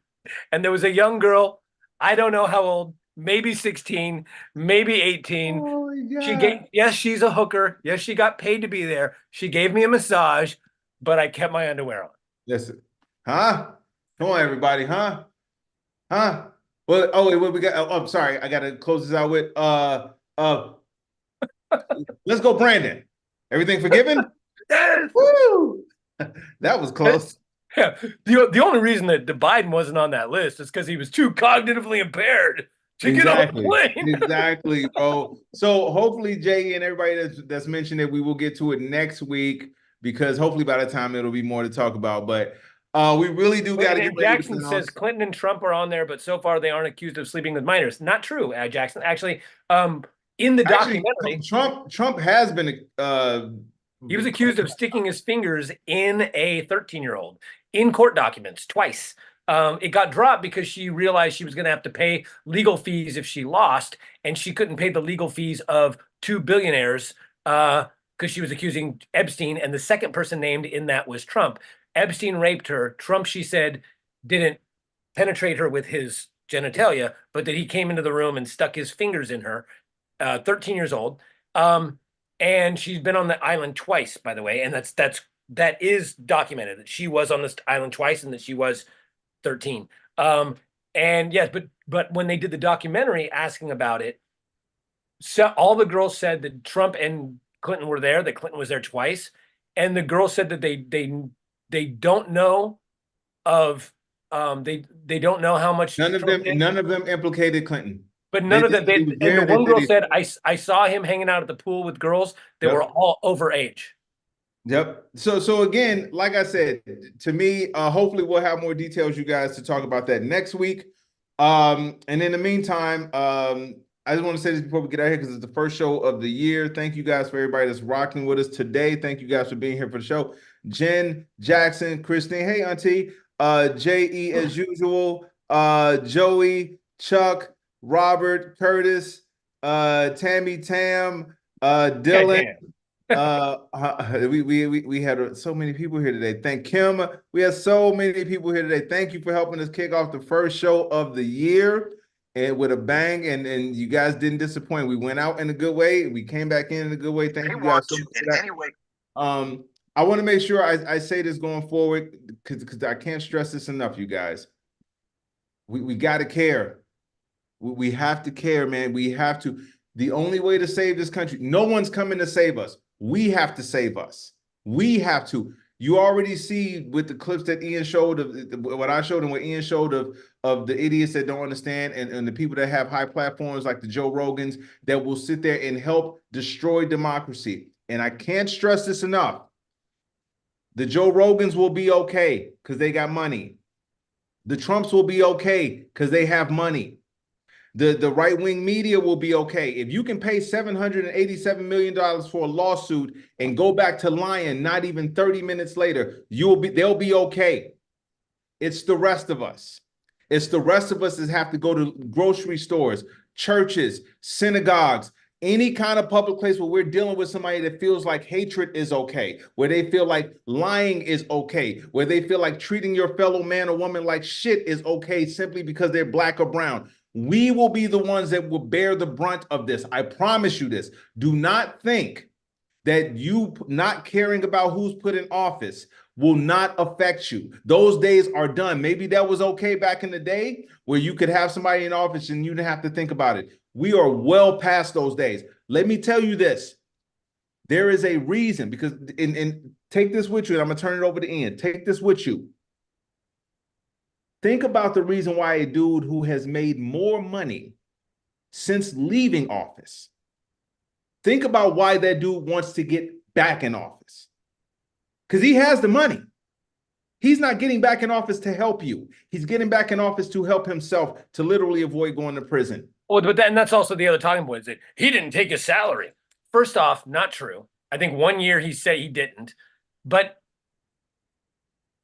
and there was a young girl, I don't know how old, maybe 16, maybe 18. Oh my God. Yes, she's a hooker. Yes, she got paid to be there. She gave me a massage, but I kept my underwear on. Listen, huh? Come on, everybody, huh? Huh? Well, oh, wait, what we got? Oh, I'm sorry, I gotta close this out with let's go, Brandon. Everything forgiven? Yes. Woo! That was close. Yeah. The only reason that Biden wasn't on that list is because he was too cognitively impaired to get on the plane. Exactly, bro. So hopefully, Jay and everybody that's mentioned it, we will get to it next week, because hopefully by the time it'll be more to talk about. But we really do got to get ready. Jackson says Clinton and Trump are on there, but so far they aren't accused of sleeping with minors. Not true, Jackson. Actually, in the documentary, Trump has been he was accused of sticking his fingers in a 13-year-old in court documents twice. It got dropped because she realized she was going to have to pay legal fees if she lost, and she couldn't pay the legal fees of 2 billionaires because she was accusing Epstein, and the second person named in that was Trump. Epstein raped her. Trump, she said, didn't penetrate her with his genitalia, but that he came into the room and stuck his fingers in her. 13 years old. And she's been on the island twice, by the way. And that is documented, that she was on this island twice and that she was 13. And yes, but when they did the documentary asking about it, so all the girls said that Trump and Clinton were there, that Clinton was there twice. And the girls said that they don't know of they don't know how much none of them implicated Clinton. But none of them. And the one girl said, I saw him hanging out at the pool with girls that were all over age. Yep. So again, like I said, to me, hopefully we'll have more details, you guys, to talk about that next week. And in the meantime, I just want to say this before we get out of here, because it's the first show of the year. Thank you guys for everybody that's rocking with us today. Thank you guys for being here for the show. Jen, Jackson, Christine, hey auntie, J.E. as usual, Joey, Chuck, Robert, Curtis, Tammy, Tam, Dylan. We had so many people here today. Thank Kim. We had so many people here today. Thank you for helping us kick off the first show of the year and with a bang. And you guys didn't disappoint. We went out in a good way. We came back in a good way. Thank you guys so much for that. Anyway. I want to make sure I say this going forward, because I can't stress this enough, you guys. We got to care. We have to care, man. We have to. The only way to save this country, no one's coming to save us. We have to save us. We have to. You already see with the clips that Ian showed, of what I showed and what Ian showed of the idiots that don't understand, and the people that have high platforms like the Joe Rogans that will sit there and help destroy democracy. And I can't stress this enough. The Joe Rogans will be okay because they got money. The Trumps will be okay because they have money. The right-wing media will be okay. If you can pay $787 million for a lawsuit and go back to lying not even 30 minutes later, they'll be okay. It's the rest of us. It's the rest of us that have to go to grocery stores, churches, synagogues, any kind of public place where we're dealing with somebody that feels like hatred is okay, where they feel like lying is okay, where they feel like treating your fellow man or woman like shit is okay simply because they're black or brown. We will be the ones that will bear the brunt of this. I promise you this. Do not think that you not caring about who's put in office will not affect you. Those days are done. Maybe that was okay back in the day where you could have somebody in office and you didn't have to think about it. We are well past those days. Let me tell you this. There is a reason, because and take this with you, and I'm going to turn it over to Ian. Take this with you. Think about the reason why a dude who has made more money since leaving office Think about why that dude wants to get back in office. Because he has the money. He's not getting back in office to help you. He's getting back in office to help himself, to literally avoid going to prison. Well, but that's also the other talking point, is that he didn't take his salary. First off, not true. I think 1 year he said he didn't. But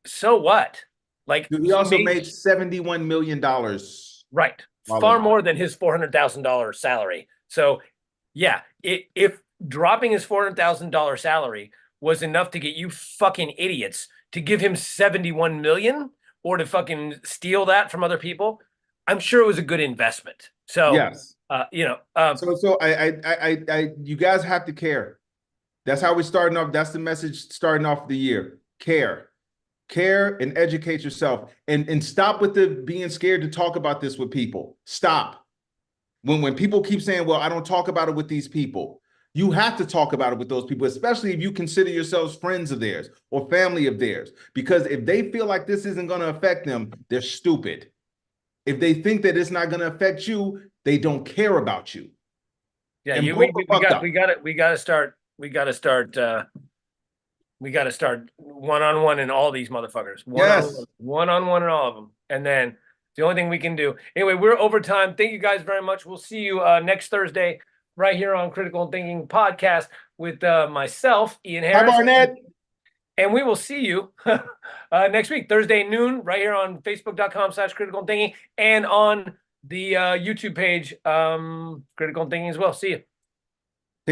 so what? Like, he also made $71 million. Right. Far more than his $400,000 salary. So, yeah, if dropping his $400,000 salary was enough to get you fucking idiots to give him 71 million or to fucking steal that from other people, I'm sure it was a good investment. So, yes, so you guys have to care. That's how we're starting off. That's the message starting off the year. Care and educate yourself, and stop with the being scared to talk about this with people. Stop. When people keep saying, well, I don't talk about it with these people. You have to talk about it with those people, especially if you consider yourselves friends of theirs or family of theirs. Because if they feel like this isn't going to affect them, they're stupid. If they think that it's not going to affect you, they don't care about you. Yeah, we got to start one-on-one in all these motherfuckers. One-on-one in all of them. And then the only thing we can do. Anyway, we're over time. Thank you guys very much. We'll see you next Thursday right here on Critical Thinking Podcast with myself, Ian Harris. Hi, Barnett. And we will see you next week, Thursday noon, right here on Facebook.com/Critical Thinking and on the YouTube page, Critical Thinking as well. See you.